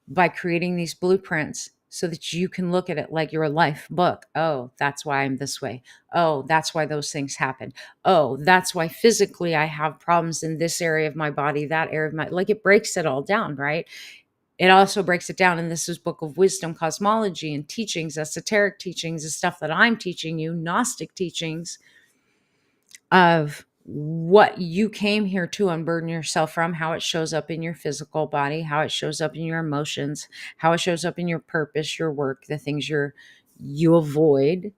A: by creating these blueprints so that you can look at it like your life book. Oh, that's why I'm this way. Oh, that's why those things happen. Oh, that's why physically I have problems in this area of my body, that area of my, like, it breaks it all down, right? It also breaks it down. And this is Book of Wisdom, cosmology, and teachings, esoteric teachings, the stuff that I'm teaching you, Gnostic teachings, of what you came here to unburden yourself from, how it shows up in your physical body, how it shows up in your emotions, how it shows up in your purpose, your work, the things you avoid,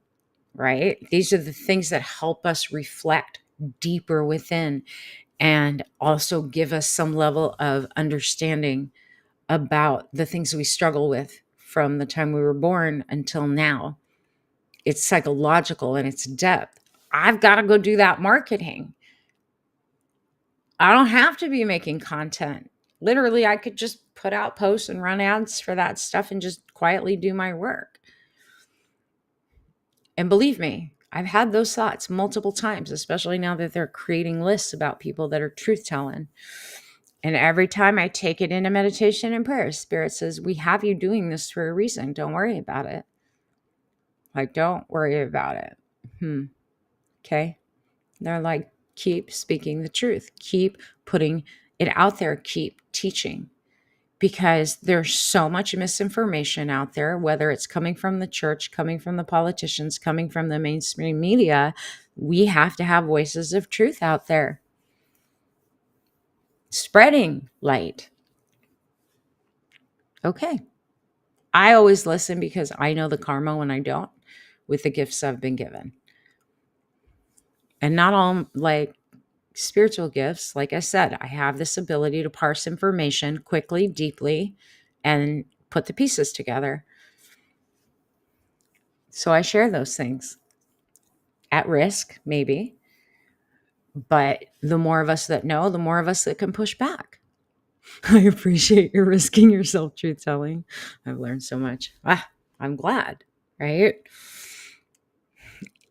A: right? These are the things that help us reflect deeper within and also give us some level of understanding about the things we struggle with from the time we were born until now. It's psychological and it's depth. I've got to go do that marketing. I don't have to be making content. Literally, I could just put out posts and run ads for that stuff and just quietly do my work. And believe me, I've had those thoughts multiple times, especially now that they're creating lists about people that are truth telling. And every time I take it into meditation and prayer, Spirit says, we have you doing this for a reason. Don't worry about it. Like, don't worry about it. Okay. They're like, keep speaking the truth, keep putting it out there, keep teaching, because there's so much misinformation out there, whether it's coming from the church, coming from the politicians, coming from the mainstream media. We have to have voices of truth out there, spreading light. Okay. I always listen because I know the karma when I don't, with the gifts I've been given. And not all, like, spiritual gifts, like I said, I have this ability to parse information quickly, deeply, and put the pieces together. So I share those things at risk, maybe, but the more of us that know, the more of us that can push back. I appreciate you risking yourself truth telling. I've learned so much. I'm glad, right?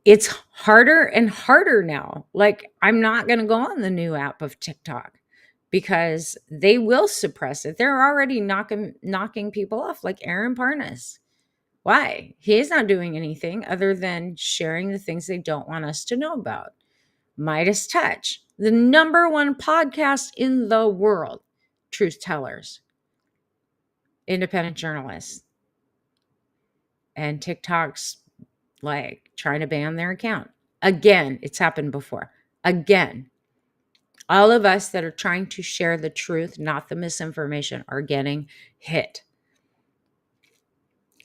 A: It's harder and harder now. Like, I'm not going to go on the new app of TikTok because they will suppress it. They're already knocking people off, like Aaron Parnas. Why? He's not doing anything other than sharing the things they don't want us to know about. Midas Touch, the number one podcast in the world, truth tellers, independent journalists, and TikTok's like trying to ban their account. Again, it's happened before. Again, all of us that are trying to share the truth, not the misinformation, are getting hit.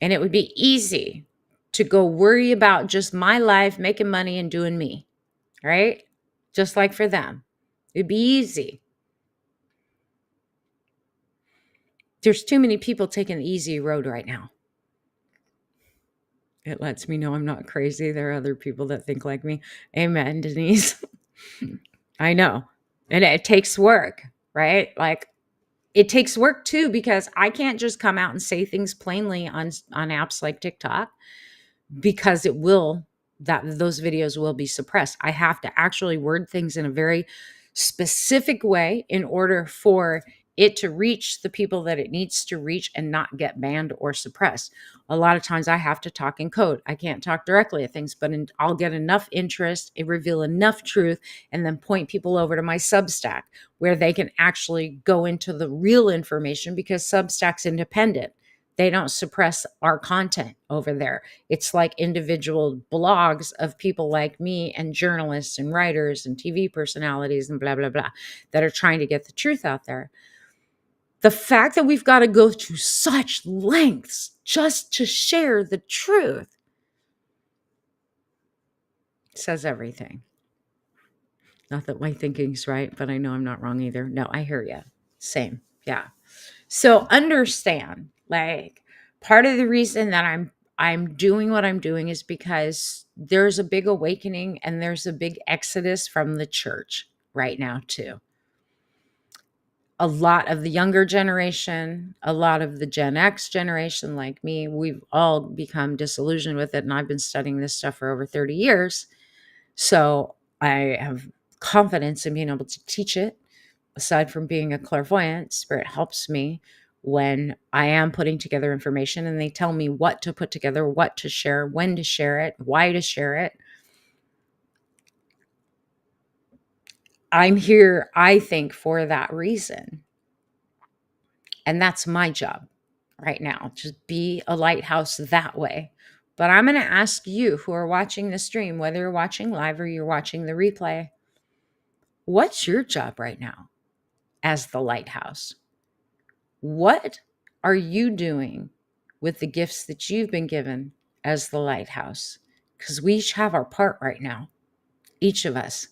A: And it would be easy to go worry about just my life, making money and doing me, right? Just like for them. It'd be easy. There's too many people taking the easy road right now. It lets me know I'm not crazy. There are other people that think like me. Amen, Denise. I know. And it takes work, right? Like it takes work too, because I can't just come out and say things plainly on apps like TikTok, because those videos will be suppressed. I have to actually word things in a very specific way in order for it to reach the people that it needs to reach and not get banned or suppressed. A lot of times I have to talk in code. I can't talk directly at things, but I'll get enough interest, reveal enough truth, and then point people over to my Substack where they can actually go into the real information, because Substack's independent. They don't suppress our content over there. It's like individual blogs of people like me and journalists and writers and TV personalities and blah, blah, blah, that are trying to get the truth out there. The fact that we've got to go to such lengths just to share the truth says everything. Not that my thinking's right, but I know I'm not wrong either. No, I hear you. Same. Yeah. So understand, like, part of the reason that I'm doing what I'm doing is because there's a big awakening and there's a big exodus from the church right now too. A lot of the younger generation, a lot of the Gen X generation like me, we've all become disillusioned with it. And I've been studying this stuff for over 30 years. So I have confidence in being able to teach it. Aside from being a clairvoyant, Spirit helps me when I am putting together information, and they tell me what to put together, what to share, when to share it, why to share it. I'm here, I think, for that reason. And that's my job right now. Just be a lighthouse that way. But I'm going to ask you who are watching the stream, whether you're watching live or you're watching the replay, what's your job right now as the lighthouse? What are you doing with the gifts that you've been given as the lighthouse? Because we each have our part right now, each of us.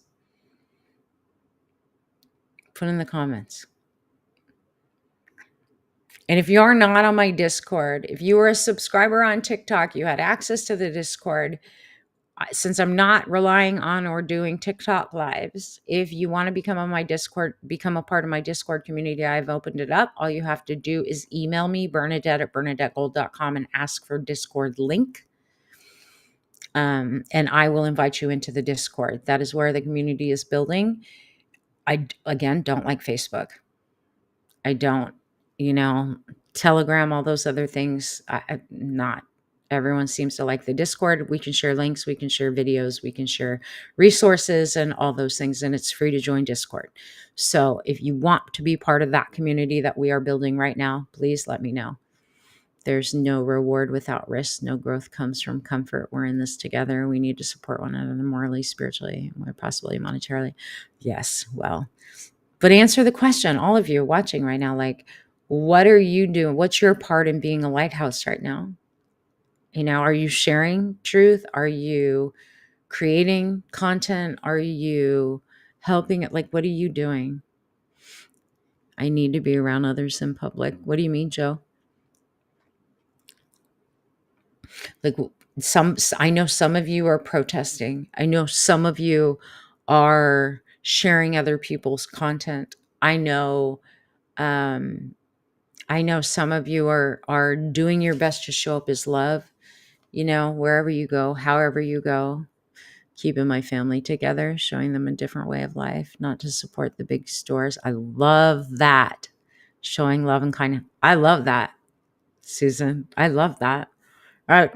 A: Put in the comments. And if you are not on my Discord, if you were a subscriber on TikTok, you had access to the Discord. Since I'm not relying on or doing TikTok lives, if you want to become on my Discord, become a part of my Discord community, I've opened it up. All you have to do is email me, Bernadette@bernadettegold.com, and ask for Discord link. And I will invite you into the Discord. That is where the community is building. I, again, don't like Facebook. I don't, Telegram, all those other things. Not everyone seems to like the Discord. We can share links, we can share videos, we can share resources and all those things. And it's free to join Discord. So if you want to be part of that community that we are building right now, please let me know. There's no reward without risk. No growth comes from comfort. We're in this together. We need to support one another morally, spiritually, or possibly monetarily. Yes, well, but answer the question, all of you watching right now, like, what are you doing? What's your part in being a lighthouse right now? Are you sharing truth? Are you creating content? Are you helping it? Like, what are you doing? I need to be around others in public. What do you mean, Joe? Like, I know some of you are protesting. I know some of you are sharing other people's content. I know some of you are doing your best to show up as love, wherever you go, however you go, keeping my family together, showing them a different way of life, not to support the big stores. I love that. Showing love and kindness. I love that, Susan. I love that.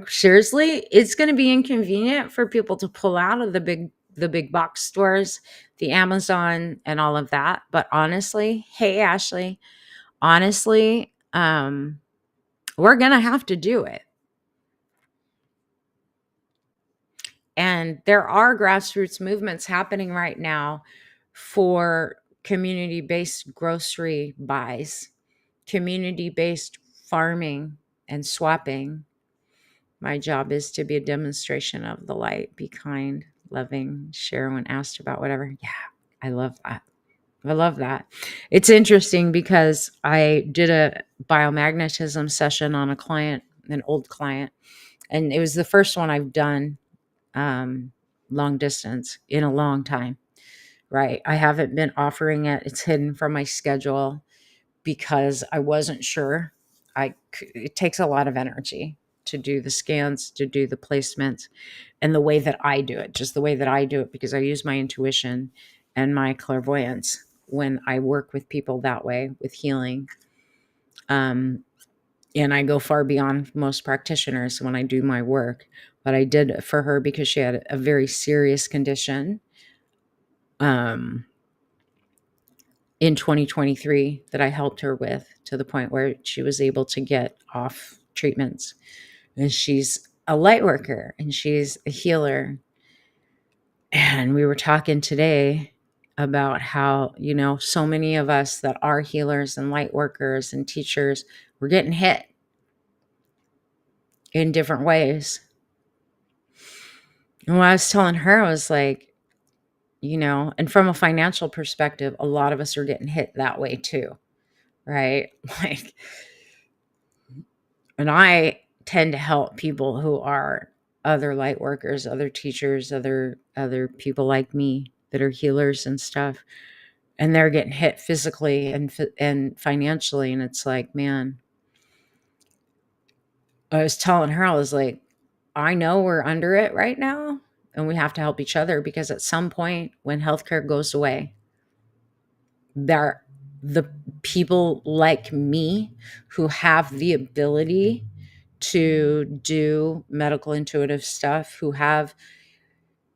A: Seriously, it's going to be inconvenient for people to pull out of the big the big box stores, the Amazon and all of that. But honestly, hey, Ashley, honestly, we're going to have to do it. And there are grassroots movements happening right now for community-based grocery buys, community-based farming and swapping. My job is to be a demonstration of the light, be kind, loving, share when asked about whatever. Yeah, I love that. I love that. It's interesting because I did a biomagnetism session on a client, an old client, and it was the first one I've done long distance in a long time, right? I haven't been offering it. It's hidden from my schedule because I wasn't sure. It takes a lot of energy to do the scans, to do the placements, and the way that I do it, just the way that I do it, because I use my intuition and my clairvoyance when I work with people that way with healing. And I go far beyond most practitioners when I do my work. But I did it for her because she had a very serious condition in 2023 that I helped her with, to the point where she was able to get off treatments. And she's a light worker and she's a healer. And we were talking today about how, so many of us that are healers and light workers and teachers, we're getting hit in different ways. And what I was telling her, I was like, and from a financial perspective, a lot of us are getting hit that way too, right? Like, and I tend to help people who are other light workers, other teachers, other people like me that are healers and stuff, and they're getting hit physically and financially, and it's like, man, I was telling her, I was like, I know we're under it right now, and we have to help each other, because at some point when healthcare goes away, the people like me who have the ability to do medical intuitive stuff, who have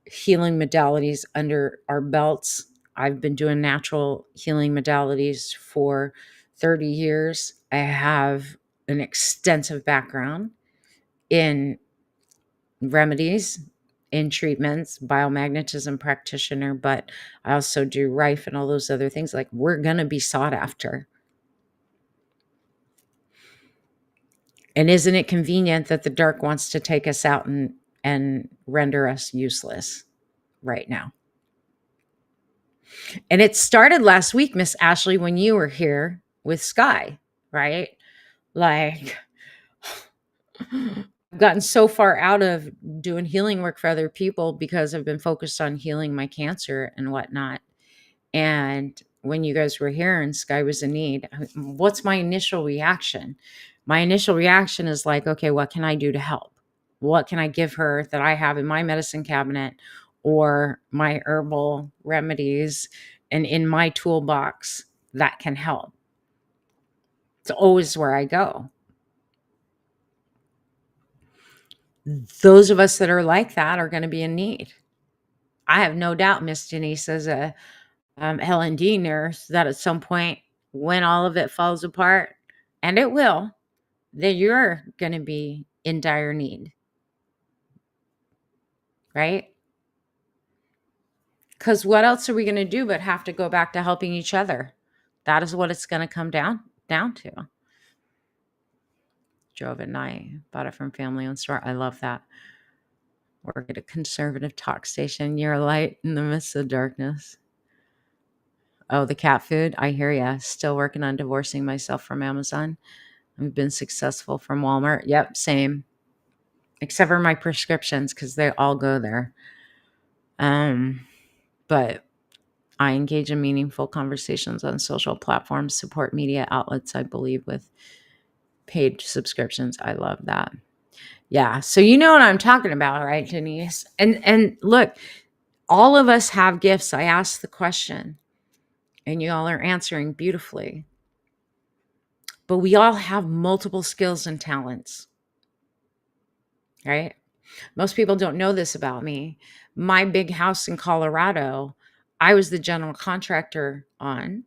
A: healing modalities under our belts. I've been doing natural healing modalities for 30 years. I have an extensive background in remedies, in treatments, biomagnetism practitioner, but I also do Rife and all those other things. Like, we're going to be sought after. And isn't it convenient that the dark wants to take us out and render us useless right now? And it started last week, Miss Ashley, when you were here with Sky, right? Like, I've gotten so far out of doing healing work for other people because I've been focused on healing my cancer and whatnot. And when you guys were here and Sky was in need, what's my initial reaction? My initial reaction is like, okay, what can I do to help? What can I give her that I have in my medicine cabinet or my herbal remedies and in my toolbox that can help? It's always where I go. Those of us that are like that are going to be in need. I have no doubt Miss Denise, as a L&D nurse, that at some point when all of it falls apart, and it will, then you're going to be in dire need, right? Because what else are we going to do but have to go back to helping each other? That is what it's going to come down to. Drove at night, bought it from family-owned store. I love that. Work at a conservative talk station. You're a light in the midst of darkness. Oh, the cat food. I hear ya. Still working on divorcing myself from Amazon. I've been successful from Walmart. Yep, same. Except for my prescriptions, because they all go there. But I engage in meaningful conversations on social platforms, support media outlets, I believe, with paid subscriptions. I love that. Yeah. So you know what I'm talking about, right, Denise? And look, all of us have gifts. I asked the question and you all are answering beautifully. But we all have multiple skills and talents, right? Most people don't know this about me. My big house in Colorado, I was the general contractor on.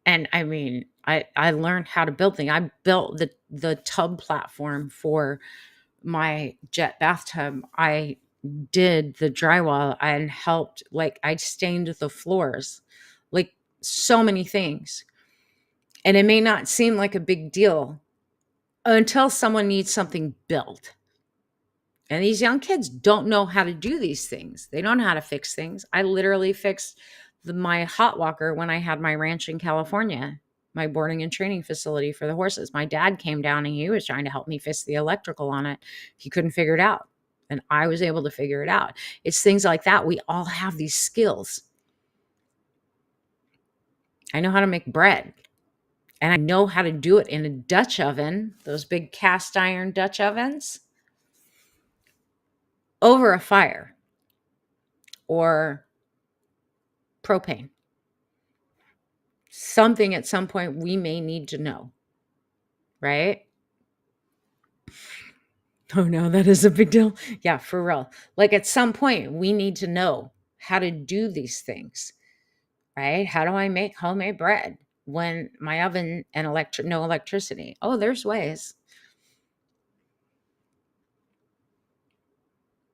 A: And I mean, I learned how to build things. I built the tub platform for my jet bathtub. I did the drywall and helped, like, I stained the floors, like, so many things. And it may not seem like a big deal until someone needs something built. And these young kids don't know how to do these things. They don't know how to fix things. I literally fixed my hot walker when I had my ranch in California, my boarding and training facility for the horses. My dad came down and he was trying to help me fix the electrical on it. He couldn't figure it out. And I was able to figure it out. It's things like that. We all have these skills. I know how to make bread, and I know how to do it in a Dutch oven, those big cast iron Dutch ovens, over a fire or propane. Something at some point we may need to know, right? Oh no, that is a big deal. Yeah, for real. Like at some point we need to know how to do these things, right? How do I make homemade bread when my oven and no electricity? Oh, there's ways.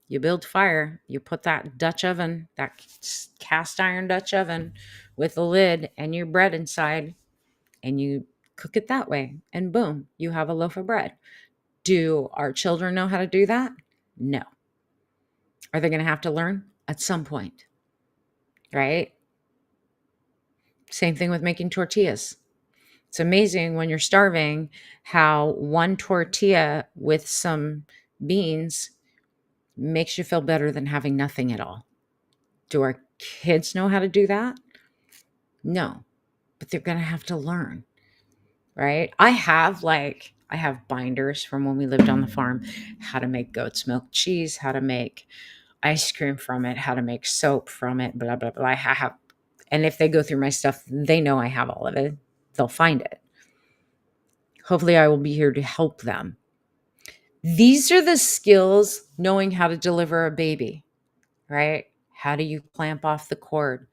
A: You build fire, you put that Dutch oven, that cast iron Dutch oven with a lid and your bread inside, and you cook it that way. And boom, you have a loaf of bread. Do our children know how to do that? No. Are they going to have to learn at some point? Right? Same thing with making tortillas. It's amazing when you're starving how one tortilla with some beans makes you feel better than having nothing at all. Do our kids know how to do that? No, but they're going to have to learn, right? I have binders from when we lived on the farm, how to make goat's milk cheese, how to make ice cream from it, how to make soap from it, blah, blah, blah. I have, and if they go through my stuff, they know I have all of it. They'll find it. Hopefully I will be here to help them. These are the skills, knowing how to deliver a baby, right? How do you clamp off the cord?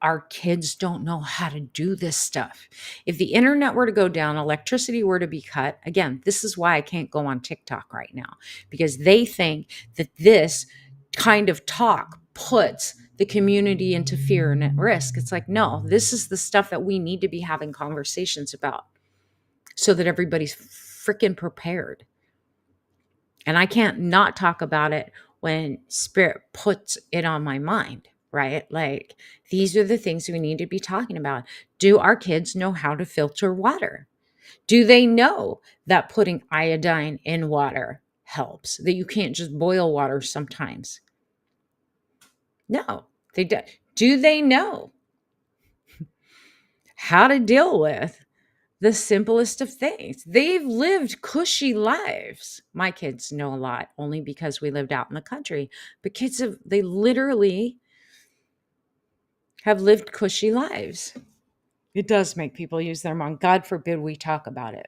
A: Our kids don't know how to do this stuff. If the internet were to go down, electricity were to be cut, again, this is why I can't go on TikTok right now, because they think that this kind of talk puts the community into fear and at risk. It's like, no, this is the stuff that we need to be having conversations about so that everybody's freaking prepared. And I can't not talk about it when Spirit puts it on my mind, right? Like, these are the things we need to be talking about. Do our kids know how to filter water? Do they know that putting iodine in water helps? That you can't just boil water sometimes? No, they do. Do they know how to deal with the simplest of things? They've lived cushy lives. My kids know a lot only because we lived out in the country, but they literally have lived cushy lives. It does make people use their mind. God forbid we talk about it.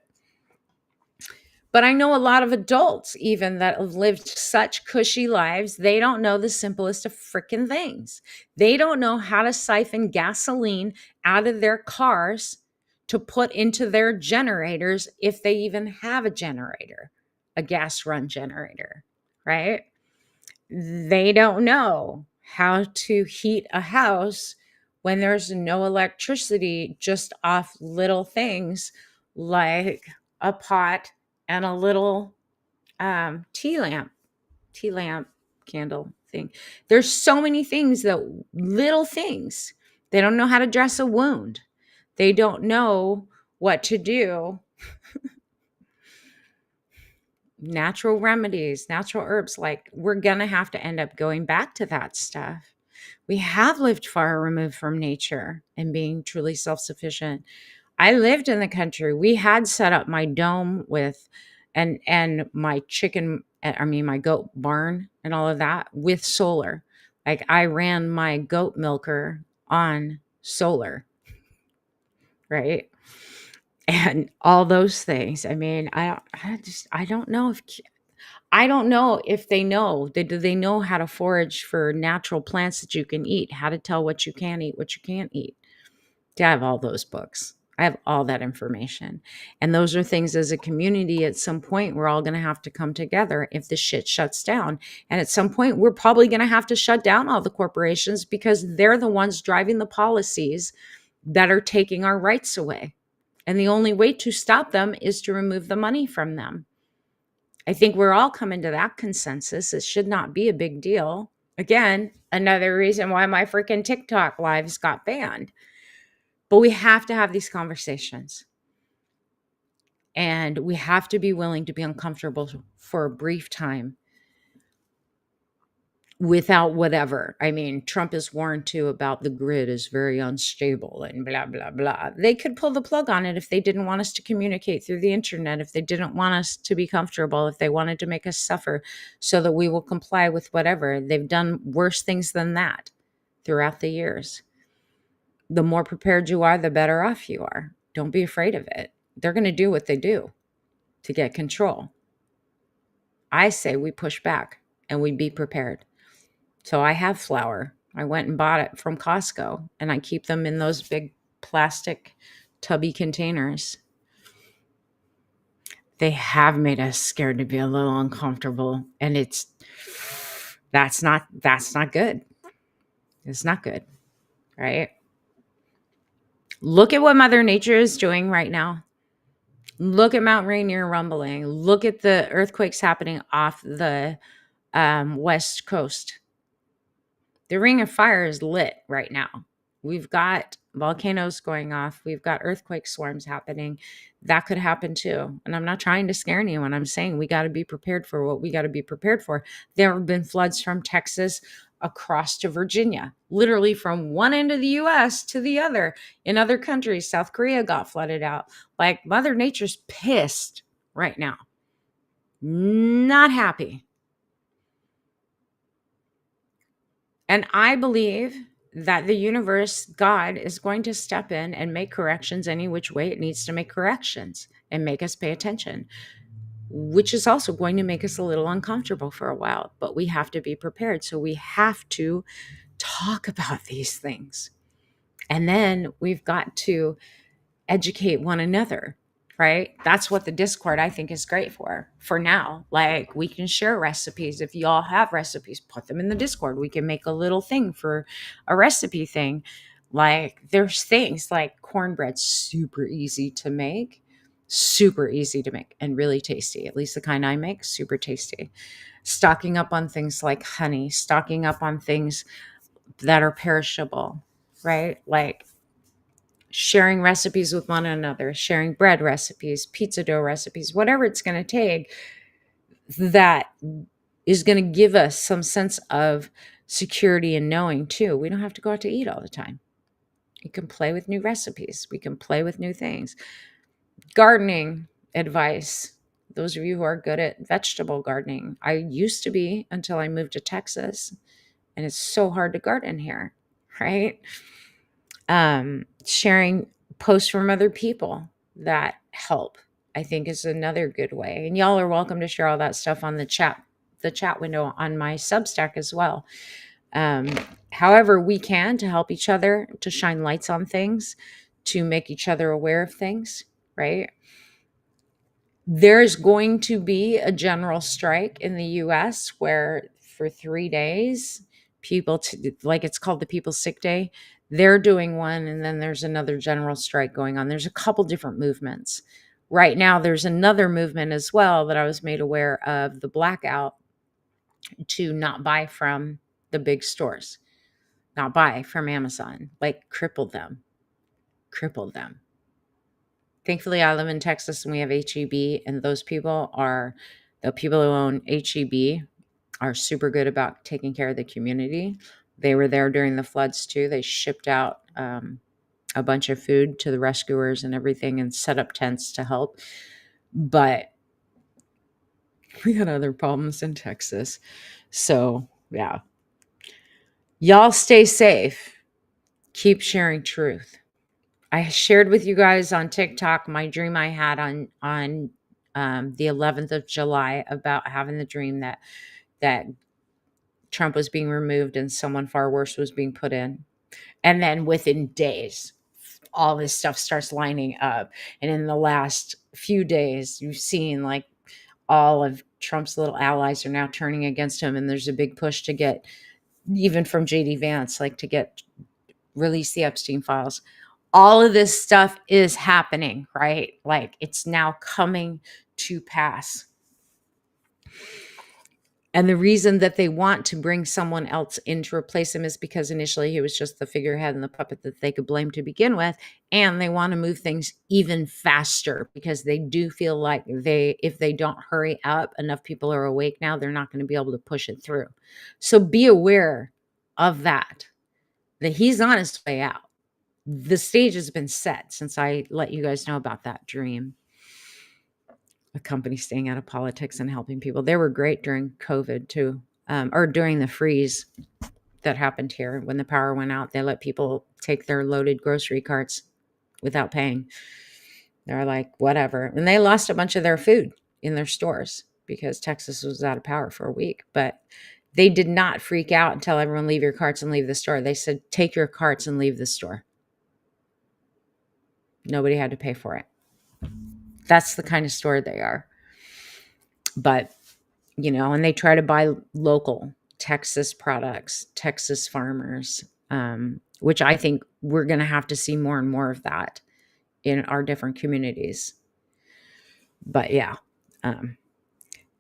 A: But I know a lot of adults, even that have lived such cushy lives, they don't know the simplest of freaking things. They don't know how to siphon gasoline out of their cars to put into their generators, if they even have a generator, a gas run generator, right? They don't know how to heat a house when there's no electricity, just off little things like a pot and a little tea lamp candle thing. There's so many things, little things. They don't know how to dress a wound. They don't know what to do. Natural remedies, natural herbs, like, we're going to have to end up going back to that stuff. We have lived far removed from nature and being truly self-sufficient. I lived in the country. We had set up my dome with and my my goat barn and all of that with solar. Like, I ran my goat milker on solar, right? And all those things. I mean, I don't know if I don't know if they know. Do they know how to forage for natural plants that you can eat? How to tell what you can eat, what you can't eat? Yeah, I have all those books. I have all that information. And those are things as a community at some point we're all going to have to come together if the shit shuts down. And at some point we're probably going to have to shut down all the corporations because they're the ones driving the policies that are taking our rights away. And the only way to stop them is to remove the money from them. I think we're all coming to that consensus. It should not be a big deal. Again, another reason why my freaking TikTok lives got banned. But we have to have these conversations. And we have to be willing to be uncomfortable for a brief time without whatever. I mean, Trump is warned too about the grid is very unstable and blah, blah, blah. They could pull the plug on it if they didn't want us to communicate through the internet, if they didn't want us to be comfortable, if they wanted to make us suffer so that we will comply with whatever. They've done worse things than that throughout the years. The more prepared you are, the better off you are. Don't be afraid of it. They're going to do what they do to get control. I say we push back and we be prepared. So I have flour. I went and bought it from Costco and I keep them in those big plastic tubby containers. They have made us scared to be a little uncomfortable, and that's not good. It's not good, right? Look at what Mother Nature is doing right now. Look at Mount Rainier rumbling. Look at the earthquakes happening off the West Coast. The Ring of Fire is lit right now. We've got volcanoes going off. We've got earthquake swarms happening. That could happen too. And I'm not trying to scare anyone. I'm saying we got to be prepared for what we got to be prepared for. There have been floods from Texas across to Virginia, literally from one end of the US to the other. In other countries, South Korea got flooded out. Like, Mother Nature's pissed right now. Not happy. And I believe that the universe, God, is going to step in and make corrections any which way it needs to make corrections and make us pay attention, which is also going to make us a little uncomfortable for a while. But we have to be prepared. So we have to talk about these things. And then we've got to educate one another, right? That's what the Discord, I think, is great for now. Like, we can share recipes. If y'all have recipes, put them in the Discord. We can make a little thing for a recipe thing. Like, there's things like cornbread, super easy to make, and really tasty. At least the kind I make, super tasty. Stocking up on things like honey, stocking up on things that are perishable, right? Like, sharing recipes with one another, sharing bread recipes, pizza dough recipes, whatever it's going to take, that is going to give us some sense of security and knowing too. We don't have to go out to eat all the time. We can play with new recipes. We can play with new things. Gardening advice. Those of you who are good at vegetable gardening. I used to be until I moved to Texas, and it's so hard to garden here, right? Sharing posts from other people that help, I think, is another good way. And y'all are welcome to share all that stuff on the chat window on my Substack as well. However we can, to help each other, to shine lights on things, to make each other aware of things, right? There's going to be a general strike in the US where for 3 days, like, it's called the People's Sick Day. They're doing one, and then there's another general strike going on. There's a couple different movements. Right now, there's another movement as well that I was made aware of, the blackout, to not buy from the big stores, not buy from Amazon, like crippled them. Thankfully, I live in Texas and we have HEB, and the people who own HEB are super good about taking care of the community. They were there during the floods too. They shipped out a bunch of food to the rescuers and everything and set up tents to help. But we got other problems in Texas. So, yeah. Y'all stay safe. Keep sharing truth. I shared with you guys on TikTok my dream I had on the 11th of July, about having the dream that Trump was being removed and someone far worse was being put in. And then within days, all this stuff starts lining up. And in the last few days, you've seen like all of Trump's little allies are now turning against him. And there's a big push to get, even from JD Vance, like to get release the Epstein files. All of this stuff is happening, right? Like it's now coming to pass. And the reason that they want to bring someone else in to replace him is because initially he was just the figurehead and the puppet that they could blame to begin with. And they want to move things even faster because they do feel like if they don't hurry up, enough people are awake now, they're not going to be able to push it through. So be aware of that he's on his way out. The stage has been set since I let you guys know about that dream. A company staying out of politics and helping people. They were great during COVID too, or during the freeze that happened here. When the power went out, they let people take their loaded grocery carts without paying. They're like, whatever. And they lost a bunch of their food in their stores because Texas was out of power for a week. But they did not freak out and tell everyone, leave your carts and leave the store. They said, take your carts and leave the store. Nobody had to pay for it. That's the kind of store they are. But, and they try to buy local Texas products, Texas farmers, which I think we're going to have to see more and more of that in our different communities. But yeah,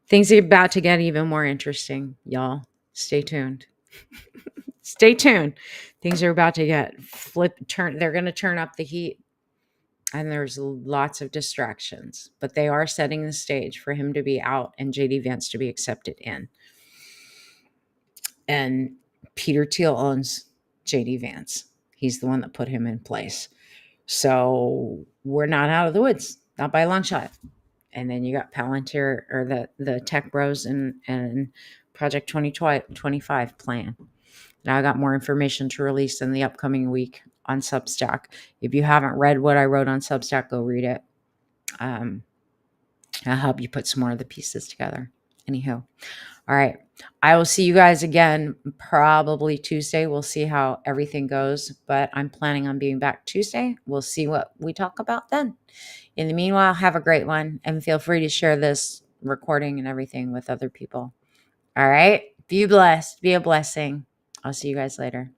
A: things are about to get even more interesting, y'all. Stay tuned. Stay tuned. Things are about to get they're going to turn up the heat. And there's lots of distractions, but they are setting the stage for him to be out and JD Vance to be accepted in. And Peter Thiel owns JD Vance. He's the one that put him in place. So we're not out of the woods, not by a long shot. And then you got Palantir, or the Tech Bros and Project 2025 plan. Now I got more information to release in the upcoming week on Substack. If you haven't read what I wrote on Substack, go read it. I'll help you put some more of the pieces together. Anywho, all right. I will see you guys again probably Tuesday. We'll see how everything goes, but I'm planning on being back Tuesday. We'll see what we talk about then. In the meanwhile, have a great one, and feel free to share this recording and everything with other people. All right. Be blessed. Be a blessing. I'll see you guys later.